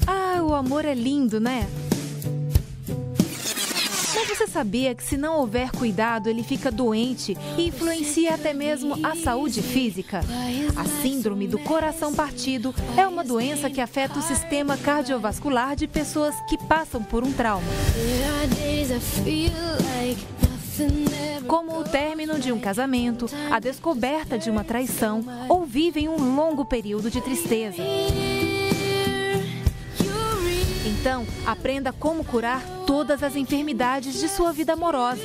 Ah, o amor é lindo, né? Mas você sabia que se não houver cuidado, ele fica doente e influencia até mesmo a saúde física? A síndrome do coração partido é uma doença que afeta o sistema cardiovascular de pessoas que passam por um trauma. Como o término de um casamento, a descoberta de uma traição ou vivem um longo período de tristeza. Então, aprenda como curar todas as enfermidades de sua vida amorosa.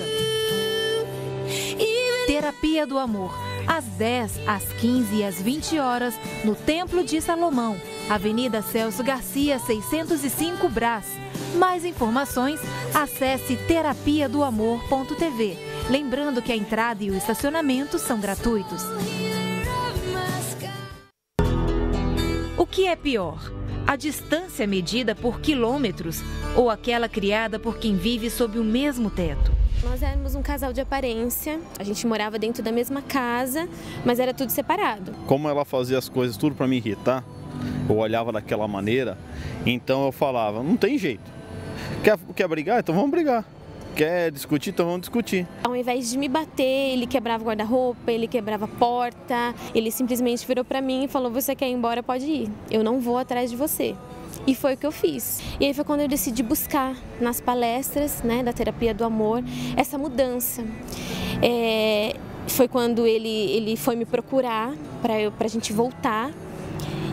Terapia do Amor, às 10, às 15 e às 20 horas, no Templo de Salomão, Avenida Celso Garcia, 605 Brás. Mais informações, acesse terapiadoamor.tv. Lembrando que a entrada e o estacionamento são gratuitos. O que é pior? A distância medida por quilômetros ou aquela criada por quem vive sob o mesmo teto? Nós éramos um casal de aparência, a gente morava dentro da mesma casa, mas era tudo separado. Como ela fazia as coisas tudo para me irritar, eu olhava daquela maneira, então eu falava, não tem jeito. Quer brigar? Então vamos brigar. Quer discutir? Então vamos discutir. Ao invés de me bater, ele quebrava o guarda-roupa, ele quebrava a porta, ele simplesmente virou para mim e falou, você quer ir embora, pode ir, eu não vou atrás de você. E foi o que eu fiz. E aí foi quando eu decidi buscar nas palestras, né, da Terapia do Amor essa mudança. Foi quando ele foi me procurar para a gente voltar.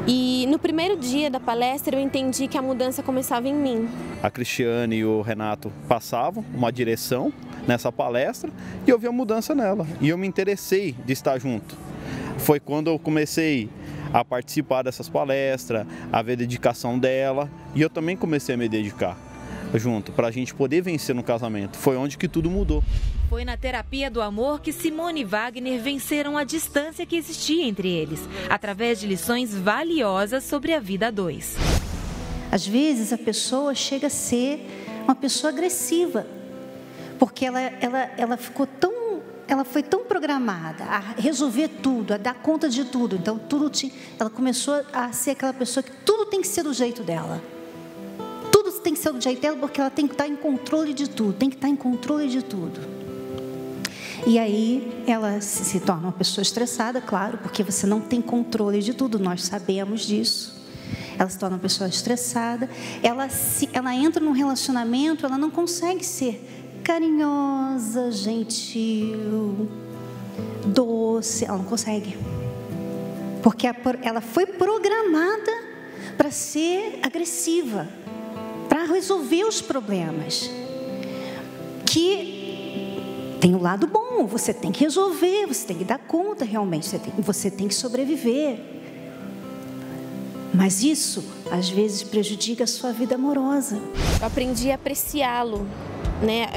E no primeiro dia da palestra eu entendi que a mudança começava em mim. A Cristiane e o Renato passavam uma direção nessa palestra e eu vi a mudança nela. E eu me interessei de estar junto. Foi quando eu comecei a participar dessas palestras, a ver a dedicação dela e eu também comecei a me dedicar junto para a gente poder vencer no casamento. Foi onde que tudo mudou. Foi na Terapia do Amor que Simone e Wagner venceram a distância que existia entre eles, através de lições valiosas sobre a vida a dois. Às vezes a pessoa chega a ser uma pessoa agressiva, porque ela foi tão programada a resolver tudo, a dar conta de tudo. Então ela começou a ser aquela pessoa que tudo tem que ser do jeito dela. Tudo tem que ser do jeito dela porque ela tem que estar em controle de tudo, tem que estar em controle de tudo. E aí ela se torna uma pessoa estressada, claro, porque você não tem controle de tudo, nós sabemos disso. Ela se torna uma pessoa estressada, ela entra num relacionamento, ela não consegue ser carinhosa, gentil, doce, ela não consegue. Porque ela foi programada para ser agressiva, para resolver os problemas. Que tem o lado bom, você tem que resolver, você tem que dar conta realmente, você tem que sobreviver. Mas isso, às vezes, prejudica a sua vida amorosa. Eu aprendi a apreciá-lo, né?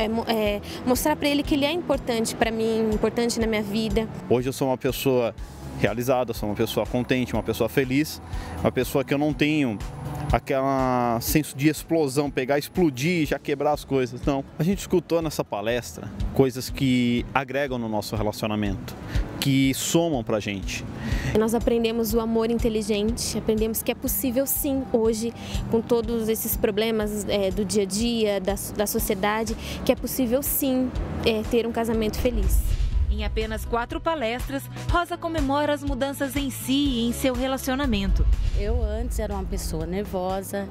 Mostrar para ele que ele é importante para mim, importante na minha vida. Hoje eu sou uma pessoa realizada, sou uma pessoa contente, uma pessoa feliz, uma pessoa que eu não tenho aquele senso de explosão, pegar, explodir e já quebrar as coisas. Não, a gente escutou nessa palestra coisas que agregam no nosso relacionamento, que somam pra gente. Nós aprendemos o amor inteligente, aprendemos que é possível sim, hoje, com todos esses problemas do dia a dia, da sociedade, que é possível sim ter um casamento feliz. Em apenas 4 palestras, Rosa comemora as mudanças em si e em seu relacionamento. Eu antes era uma pessoa nervosa,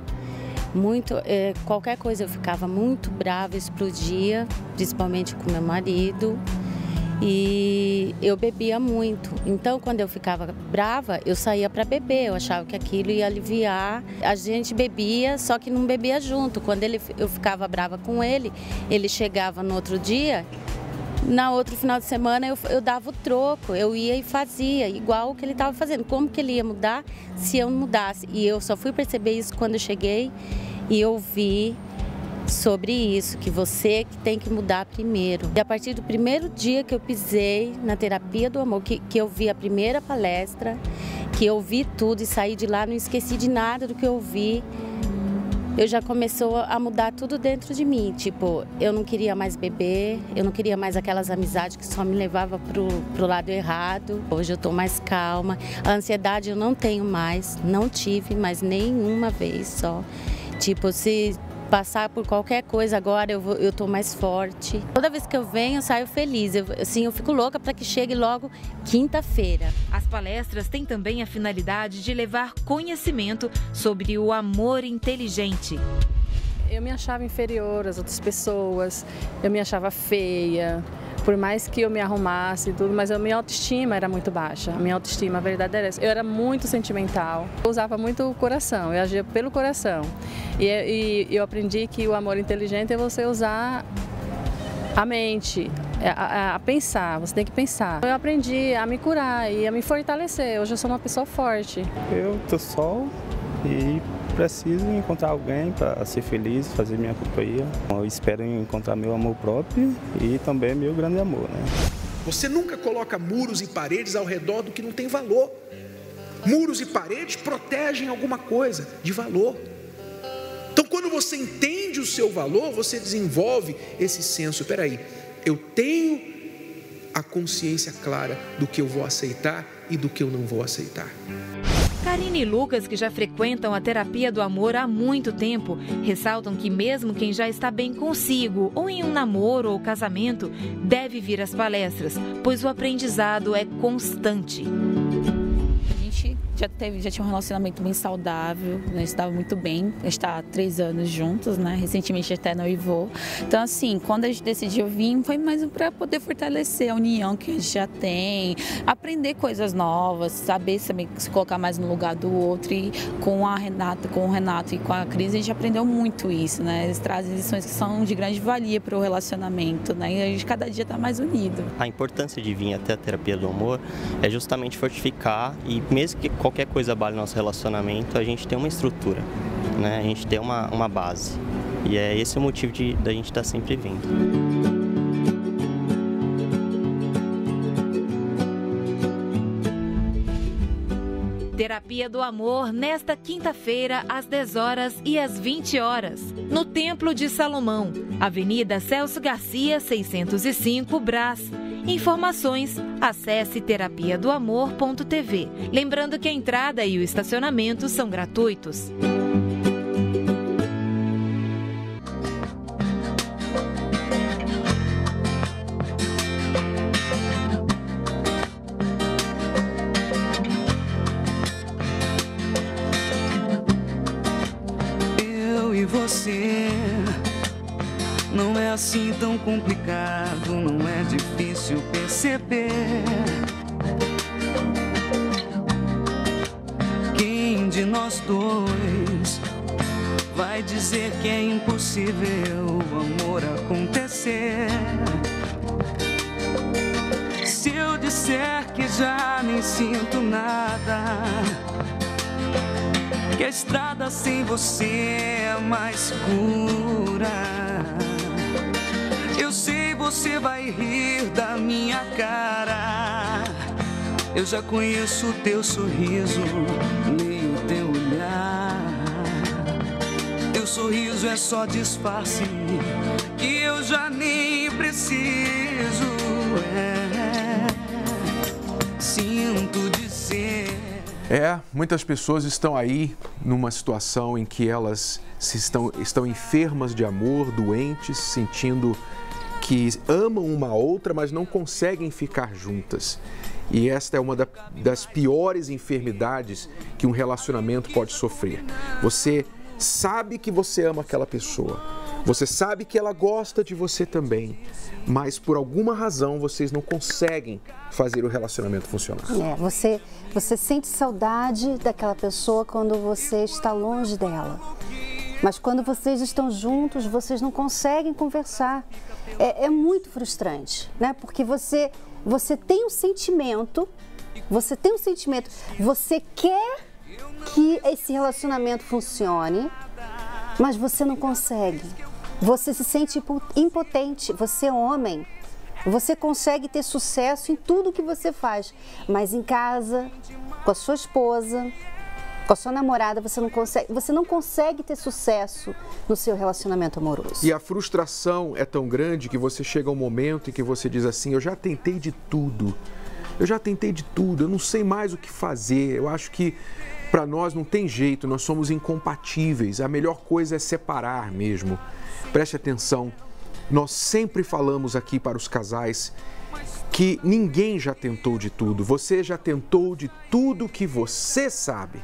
qualquer coisa eu ficava muito brava, explodia, principalmente com meu marido. E eu bebia muito, então quando eu ficava brava, eu saía para beber, eu achava que aquilo ia aliviar. A gente bebia, só que não bebia junto. Quando eu ficava brava com ele, ele chegava no outro dia, Na outro final de semana eu dava o troco, eu ia e fazia, igual o que ele estava fazendo. Como que ele ia mudar se eu não mudasse? E eu só fui perceber isso quando eu cheguei e ouvi sobre isso, que você que tem que mudar primeiro. E a partir do primeiro dia que eu pisei na terapia do amor, que eu vi a primeira palestra, que eu vi tudo e saí de lá, não esqueci de nada do que eu vi, eu já começou a mudar tudo dentro de mim. Tipo, eu não queria mais beber, eu não queria mais aquelas amizades que só me levavam pro lado errado. Hoje eu tô mais calma. A ansiedade eu não tenho mais, não tive mais nenhuma vez só. Tipo, se passar por qualquer coisa agora, eu tô mais forte. Toda vez que eu venho, eu saio feliz. Eu fico louca para que chegue logo quinta-feira. As palestras têm também a finalidade de levar conhecimento sobre o amor inteligente. Eu me achava inferior às outras pessoas, eu me achava feia, por mais que eu me arrumasse e tudo, mas a minha autoestima era muito baixa. A minha autoestima, a verdade era essa. Eu era muito sentimental, eu usava muito o coração, eu agia pelo coração. E eu aprendi que o amor inteligente é você usar a mente, a pensar, você tem que pensar. Eu aprendi a me curar e a me fortalecer, hoje eu sou uma pessoa forte. Eu tô só e preciso encontrar alguém para ser feliz, fazer minha companhia. Eu espero encontrar meu amor próprio e também meu grande amor, né? Você nunca coloca muros e paredes ao redor do que não tem valor. Muros e paredes protegem alguma coisa de valor. Então, quando você entende o seu valor, você desenvolve esse senso. Peraí, eu tenho a consciência clara do que eu vou aceitar e do que eu não vou aceitar. Karine e Lucas, que já frequentam a terapia do amor há muito tempo, ressaltam que mesmo quem já está bem consigo ou em um namoro ou casamento, deve vir às palestras, pois o aprendizado é constante. Já tinha um relacionamento bem saudável, né? Estava muito bem, a gente está há 3 anos juntos, né? Recentemente até noivou. Então, assim, quando a gente decidiu vir, foi mais para poder fortalecer a união que a gente já tem, aprender coisas novas, saber se colocar mais no lugar do outro. E com o Renato e com a Cris, a gente aprendeu muito isso, né? Eles trazem lições que são de grande valia para o relacionamento, né? E a gente cada dia está mais unido. A importância de vir até a terapia do amor é justamente fortificar e mesmo que qualquer coisa abale nosso relacionamento, a gente tem uma estrutura, né? A gente tem uma base. E é esse o motivo da gente estar sempre vindo. Terapia do Amor nesta quinta-feira às 10 horas e às 20 horas, no Templo de Salomão, Avenida Celso Garcia, 605, Brás. Informações, acesse terapiadoamor.tv. Lembrando que a entrada e o estacionamento são gratuitos. Eu e você, não é assim tão complicado, não é difícil perceber. Quem de nós dois vai dizer que é impossível o amor acontecer? Se eu disser que já nem sinto nada, que a estrada sem você é mais escura, eu sei você vai rir da minha cara. Eu já conheço o teu sorriso, nem o teu olhar. Teu sorriso é só disfarce, que eu já nem preciso. Sinto dizer. Muitas pessoas estão aí numa situação em que elas estão enfermas de amor, doentes, sentindo que amam uma outra, mas não conseguem ficar juntas. E esta é uma das piores enfermidades que um relacionamento pode sofrer. Você sabe que você ama aquela pessoa, você sabe que ela gosta de você também, mas por alguma razão vocês não conseguem fazer o relacionamento funcionar. Você sente saudade daquela pessoa quando você está longe dela. Mas quando vocês estão juntos, vocês não conseguem conversar. É muito frustrante, né? Porque você tem um sentimento, você quer que esse relacionamento funcione, mas você não consegue. Você se sente impotente, você é homem. Você consegue ter sucesso em tudo que você faz, mas em casa, com a sua esposa, com a sua namorada, você não consegue ter sucesso no seu relacionamento amoroso. E a frustração é tão grande que você chega a um momento em que você diz assim: eu já tentei de tudo, eu não sei mais o que fazer. Eu acho que para nós não tem jeito, nós somos incompatíveis, a melhor coisa é separar mesmo. Preste atenção, nós sempre falamos aqui para os casais que ninguém já tentou de tudo. Você já tentou de tudo que você sabe,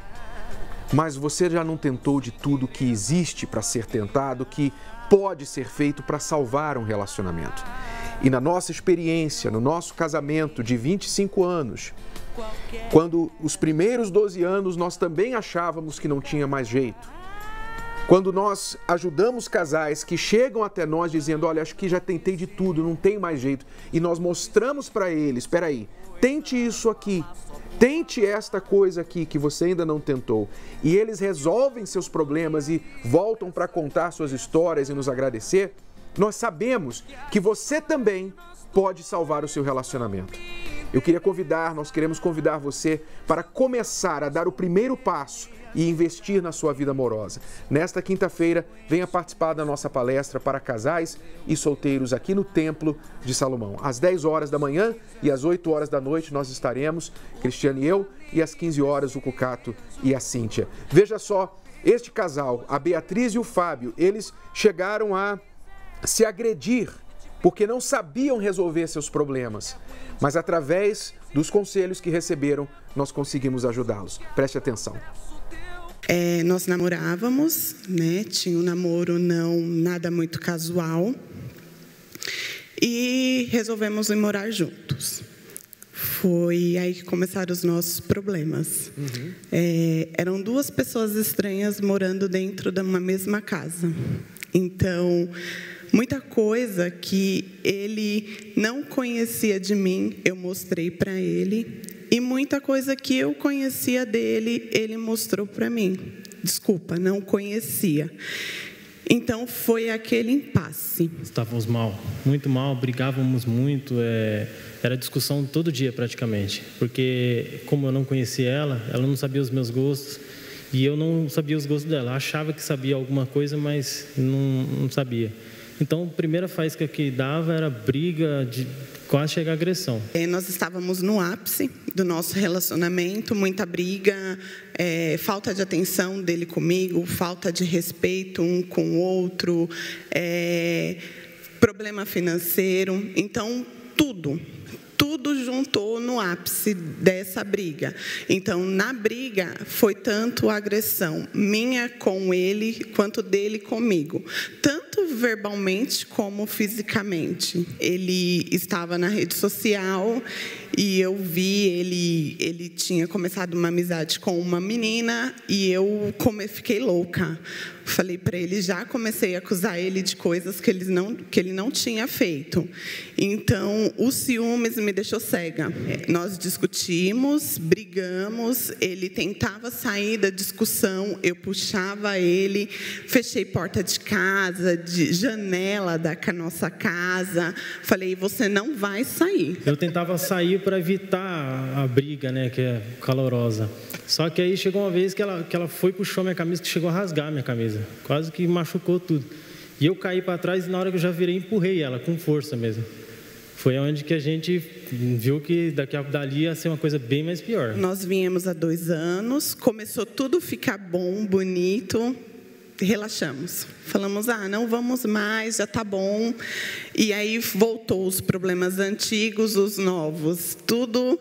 mas você já não tentou de tudo que existe para ser tentado, que pode ser feito para salvar um relacionamento. E na nossa experiência, no nosso casamento de 25 anos, quando os primeiros 12 anos nós também achávamos que não tinha mais jeito, quando nós ajudamos casais que chegam até nós dizendo: olha, acho que já tentei de tudo, não tem mais jeito, e nós mostramos para eles: espera aí, tente isso aqui, tente esta coisa aqui que você ainda não tentou, e eles resolvem seus problemas e voltam para contar suas histórias e nos agradecer, nós sabemos que você também pode salvar o seu relacionamento. Nós queremos convidar você para começar a dar o primeiro passo e investir na sua vida amorosa. Nesta quinta-feira, venha participar da nossa palestra para casais e solteiros aqui no Templo de Salomão. Às 10 horas da manhã e às 8 horas da noite nós estaremos, Cristiane e eu, e às 15 horas o Cucato e a Cíntia. Veja só, este casal, a Beatriz e o Fábio, eles chegaram a se agredir porque não sabiam resolver seus problemas. Mas através dos conselhos que receberam, nós conseguimos ajudá-los. Preste atenção. Nós namorávamos, né? Tinha um namoro nada muito casual. E resolvemos ir morar juntos. Foi aí que começaram os nossos problemas. Eram duas pessoas estranhas morando dentro de uma mesma casa. Então, muita coisa que ele não conhecia de mim, eu mostrei para ele. E muita coisa que eu conhecia dele, ele mostrou para mim. Desculpa, não conhecia. Então, foi aquele impasse. Estávamos mal, muito mal, brigávamos muito. Era discussão todo dia, praticamente. Porque, como eu não conhecia ela não sabia os meus gostos. E eu não sabia os gostos dela. Eu achava que sabia alguma coisa, mas não sabia. Então, a primeira faísca que dava era briga, de quase chegar à agressão. Nós estávamos no ápice do nosso relacionamento, muita briga, falta de atenção dele comigo, falta de respeito um com o outro, problema financeiro. Então, tudo juntou no ápice dessa briga. Então, na briga, foi tanto a agressão minha com ele, quanto dele comigo. Tanto verbalmente como fisicamente. Ele estava na rede social e eu vi, ele tinha começado uma amizade com uma menina e eu fiquei louca. Falei para ele, já comecei a acusar ele de coisas que ele não tinha feito. Então, o ciúmes me deixou cega. Nós discutimos, brigamos, ele tentava sair da discussão, eu puxava ele, fechei porta de casa, de janela da nossa casa. Falei, você não vai sair. Eu tentava sair para evitar a briga, né, que é calorosa. Só que aí chegou uma vez que ela foi, puxou minha camisa, que chegou a rasgar minha camisa. Quase que machucou tudo. E eu caí para trás e na hora que eu já virei, empurrei ela, com força mesmo. Foi onde que a gente viu que dali ia ser uma coisa bem mais pior. Nós viemos há 2 anos, começou tudo a ficar bom, bonito, relaxamos. Falamos, não vamos mais, já está bom. E aí voltou os problemas antigos, os novos, tudo...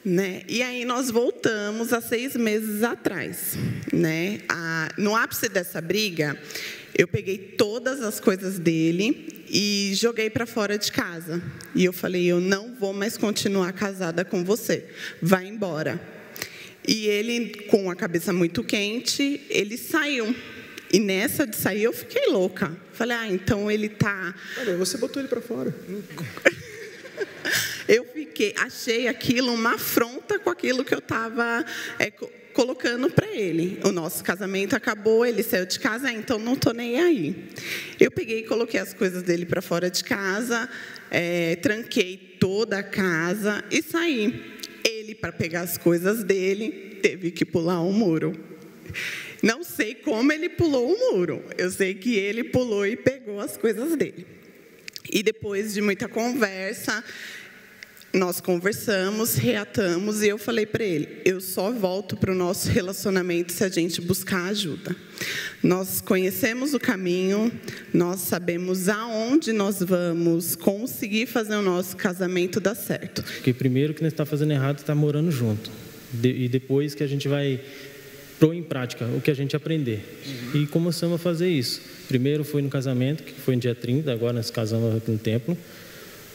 Né? E aí nós voltamos há 6 meses atrás. Né? No ápice dessa briga, eu peguei todas as coisas dele e joguei para fora de casa. E eu falei, eu não vou mais continuar casada com você. Vai embora. E ele, com a cabeça muito quente, ele saiu. E nessa de sair eu fiquei louca. Falei, então ele tá... Olha, você botou ele para fora. Eu achei aquilo uma afronta com aquilo que eu estava colocando para ele. O nosso casamento acabou, ele saiu de casa, então não estou nem aí. Eu peguei e coloquei as coisas dele para fora de casa, tranquei toda a casa e saí. Ele, para pegar as coisas dele, teve que pular um muro. Não sei como ele pulou o muro. Eu sei que ele pulou e pegou as coisas dele. E depois de muita conversa, nós conversamos, reatamos, e eu falei para ele, eu só volto para o nosso relacionamento se a gente buscar ajuda. Nós conhecemos o caminho, nós sabemos aonde nós vamos conseguir fazer o nosso casamento dar certo. Porque primeiro que nós está fazendo errado, está morando junto. E depois que a gente vai pôr em prática o que a gente aprender. E começamos a fazer isso. Primeiro foi no casamento, que foi no dia 30, agora nós casamos aqui no templo.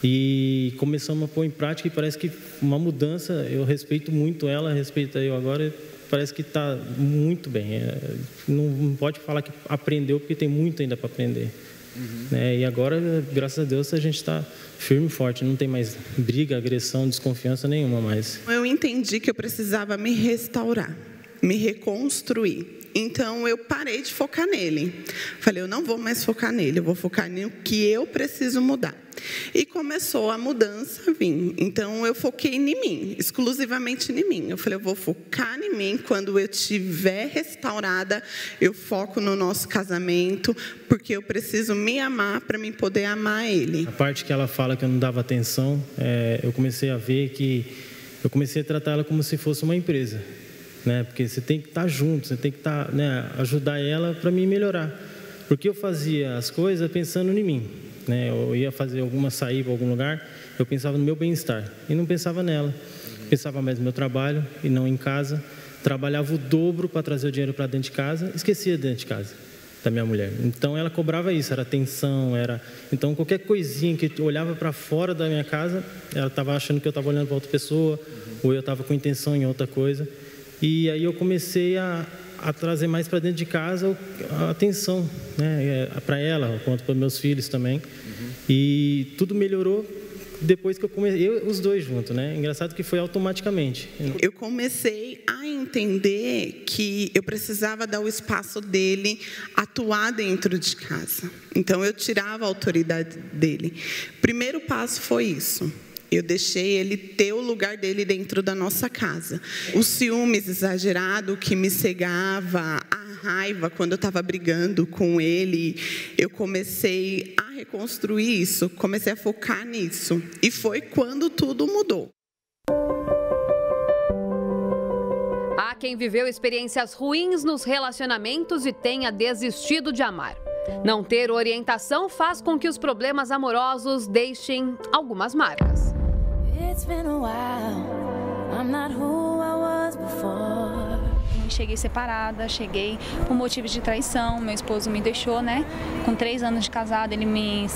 E começamos a pôr em prática e parece que uma mudança, eu respeito muito ela, respeito eu agora, parece que está muito bem. Não pode falar que aprendeu, porque tem muito ainda para aprender. E agora, graças a Deus, a gente está firme e forte, não tem mais briga, agressão, desconfiança nenhuma mais. Eu entendi que eu precisava me restaurar, me reconstruir. Então, eu parei de focar nele. Falei, eu não vou mais focar nele, eu vou focar no que eu preciso mudar. E começou a mudança a vir. Então, eu foquei em mim, exclusivamente em mim. Eu falei, eu vou focar em mim. Quando eu estiver restaurada, eu foco no nosso casamento, porque eu preciso me amar para mim poder amar ele. A parte que ela fala que eu não dava atenção, eu comecei a ver que... Eu comecei a tratar ela como se fosse uma empresa. Porque você tem que estar junto, você tem que estar, ajudar ela para me melhorar. Porque eu fazia as coisas pensando em mim. Eu ia fazer sair para algum lugar, eu pensava no meu bem-estar e não pensava nela. Pensava mais no meu trabalho e não em casa. Trabalhava o dobro para trazer o dinheiro para dentro de casa, esquecia dentro de casa da minha mulher. Então ela cobrava isso, era atenção, então qualquer coisinha que eu olhava para fora da minha casa, ela estava achando que eu estava olhando para outra pessoa, ou eu estava com intenção em outra coisa. E aí eu comecei a trazer mais para dentro de casa a atenção, para ela, quanto para meus filhos também. E tudo melhorou depois que eu comecei, os dois juntos, Engraçado que foi automaticamente. Eu comecei a entender que eu precisava dar o espaço dele atuar dentro de casa. Então, eu tirava a autoridade dele. O primeiro passo foi isso. Eu deixei ele ter o lugar dele dentro da nossa casa. O ciúmes exagerado que me cegava, a raiva quando eu estava brigando com ele, eu comecei a reconstruir isso, comecei a focar nisso. E foi quando tudo mudou. Há quem viveu experiências ruins nos relacionamentos e tenha desistido de amar. Não ter orientação faz com que os problemas amorosos deixem algumas marcas. It's been a while. I'm not who I was before. Cheguei separada, cheguei por motivo de traição. Meu esposo me deixou, Com 3 anos de casado, ele me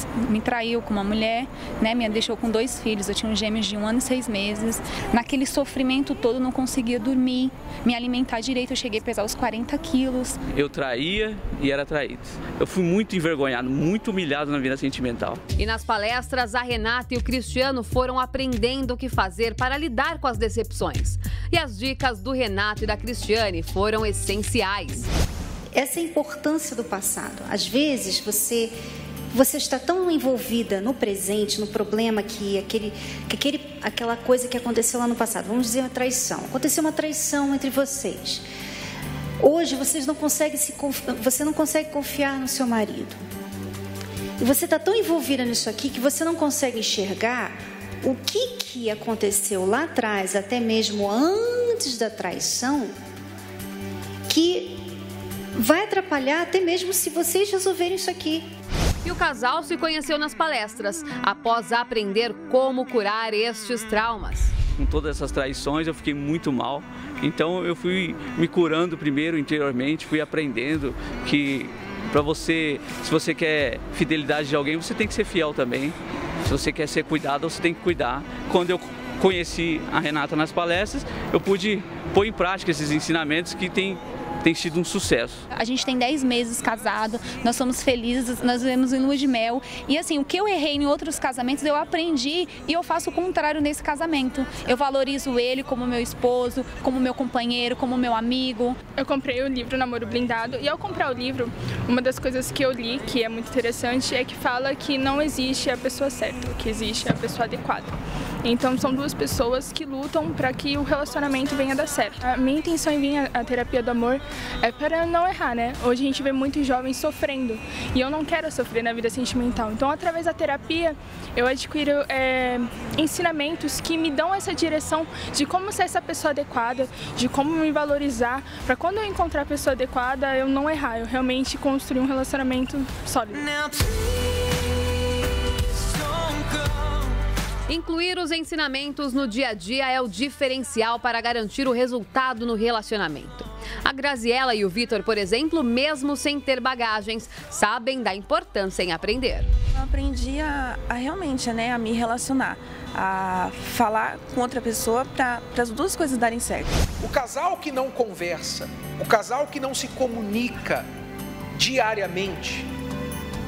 traiu com uma mulher, Me deixou com 2 filhos. Eu tinha um gêmeos de 1 ano e 6 meses. Naquele sofrimento todo, não conseguia dormir, me alimentar direito. Eu cheguei a pesar os 40 quilos. Eu traía e era traído. Eu fui muito envergonhado, muito humilhado na vida sentimental. E nas palestras, a Renata e o Cristiano foram aprendendo o que fazer para lidar com as decepções. E as dicas do Renato e da Cristiane foram essenciais. Essa importância do passado. Às vezes você está tão envolvida no presente, no problema aquela coisa que aconteceu lá no passado. Vamos dizer uma traição. Aconteceu uma traição entre vocês. Hoje você não consegue confiar no seu marido. E você está tão envolvida nisso aqui que você não consegue enxergar o que aconteceu lá atrás, até mesmo antes da traição, que vai atrapalhar até mesmo se vocês resolverem isso aqui. E o casal se conheceu nas palestras, após aprender como curar estes traumas. Com todas essas traições eu fiquei muito mal, então eu fui me curando primeiro interiormente, fui aprendendo que se você quer fidelidade de alguém, você tem que ser fiel também. Se você quer ser cuidado, você tem que cuidar. Quando eu conheci a Renata nas palestras, eu pude pôr em prática esses ensinamentos que tem tem sido um sucesso. A gente tem 10 meses casado, nós somos felizes, nós vivemos em lua de mel. E assim, o que eu errei em outros casamentos, eu aprendi e eu faço o contrário nesse casamento. Eu valorizo ele como meu esposo, como meu companheiro, como meu amigo. Eu comprei o livro Namoro Blindado e ao comprar o livro, uma das coisas que eu li, que é muito interessante, é que fala que não existe a pessoa certa, que existe a pessoa adequada. Então são duas pessoas que lutam para que o relacionamento venha a dar certo. A minha intenção em vir à terapia do amor é para não errar, né? Hoje a gente vê muitos jovens sofrendo e eu não quero sofrer na vida sentimental. Então, através da terapia, eu adquiro ensinamentos que me dão essa direção de como ser essa pessoa adequada, de como me valorizar, para quando eu encontrar a pessoa adequada, eu não errar, eu realmente construir um relacionamento sólido. Incluir os ensinamentos no dia a dia é o diferencial para garantir o resultado no relacionamento. A Graziela e o Vitor, por exemplo, mesmo sem ter bagagens, sabem da importância em aprender. Eu aprendi a realmente, a me relacionar, a falar com outra pessoa para as duas coisas darem certo. O casal que não conversa, o casal que não se comunica diariamente,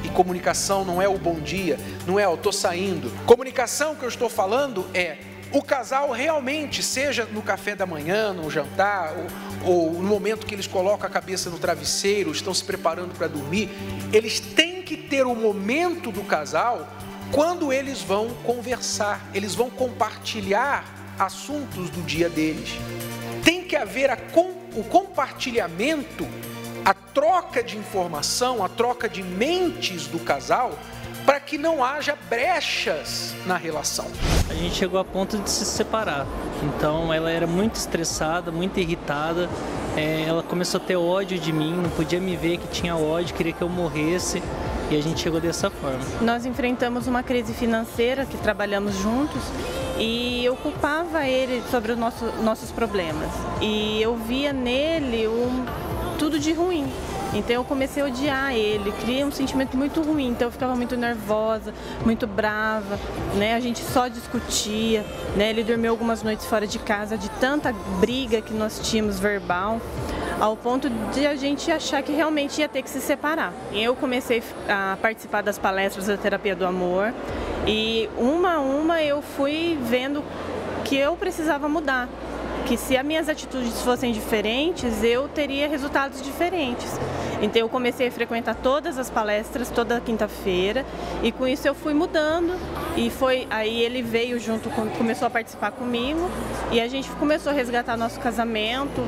e comunicação não é o bom dia, não é eu tô saindo. Comunicação que eu estou falando é o casal realmente, seja no café da manhã, no jantar, ou no momento que eles colocam a cabeça no travesseiro, estão se preparando para dormir, eles têm que ter o momento do casal quando eles vão conversar, eles vão compartilhar assuntos do dia deles. Tem que haver o compartilhamento, a troca de informação, a troca de mentes do casal, para que não haja brechas na relação. A gente chegou a ponto de se separar, então ela era muito estressada, muito irritada, ela começou a ter ódio de mim, não podia me ver que tinha ódio, queria que eu morresse, e a gente chegou dessa forma. Nós enfrentamos uma crise financeira, que trabalhamos juntos, e eu culpava ele sobre os nossos problemas, e eu via nele tudo de ruim. Então eu comecei a odiar ele, criei um sentimento muito ruim, então eu ficava muito nervosa, muito brava, A gente só discutia, Ele dormiu algumas noites fora de casa de tanta briga que nós tínhamos verbal, ao ponto de a gente achar que realmente ia ter que se separar. E eu comecei a participar das palestras da terapia do amor e uma a uma eu fui vendo que eu precisava mudar. Que se as minhas atitudes fossem diferentes, eu teria resultados diferentes. Então eu comecei a frequentar todas as palestras, toda quinta-feira, e com isso eu fui mudando, e aí ele veio junto, começou a participar comigo, e a gente começou a resgatar nosso casamento,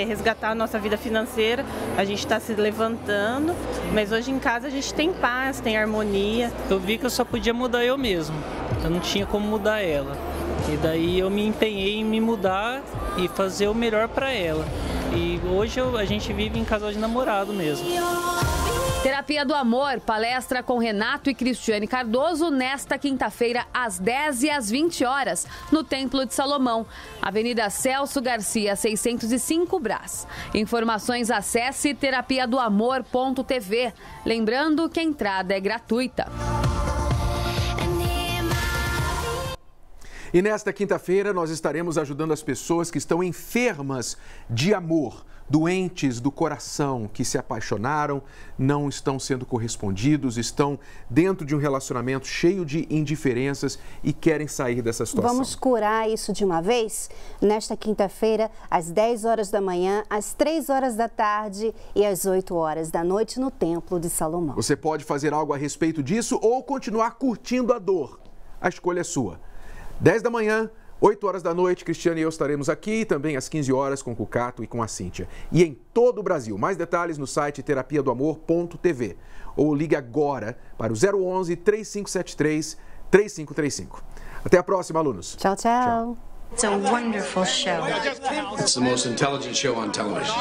resgatar a nossa vida financeira, a gente está se levantando, mas hoje em casa a gente tem paz, tem harmonia. Eu vi que eu só podia mudar eu mesmo, eu não tinha como mudar ela. E daí eu me empenhei em me mudar e fazer o melhor para ela. E hoje a gente vive em casal de namorado mesmo. Terapia do Amor, palestra com Renato e Cristiane Cardoso nesta quinta-feira às 10 e às 20 horas, no Templo de Salomão, Avenida Celso Garcia, 605 Brás. Informações, acesse terapiadoamor.tv. Lembrando que a entrada é gratuita. E nesta quinta-feira nós estaremos ajudando as pessoas que estão enfermas de amor, doentes do coração, que se apaixonaram, não estão sendo correspondidos, estão dentro de um relacionamento cheio de indiferenças e querem sair dessa situação. Vamos curar isso de uma vez? Nesta quinta-feira, às 10 horas da manhã, às 3 horas da tarde e às 8 horas da noite no Templo de Salomão. Você pode fazer algo a respeito disso ou continuar curtindo a dor. A escolha é sua. 10 da manhã, 8 horas da noite, Cristiane e eu estaremos aqui, também às 15 horas com o Cucato e com a Cíntia. E em todo o Brasil. Mais detalhes no site terapiadoamor.tv ou ligue agora para o 011 3573 3535. Até a próxima, alunos. Tchau, tchau. It's a wonderful show. It's the most intelligent show on television.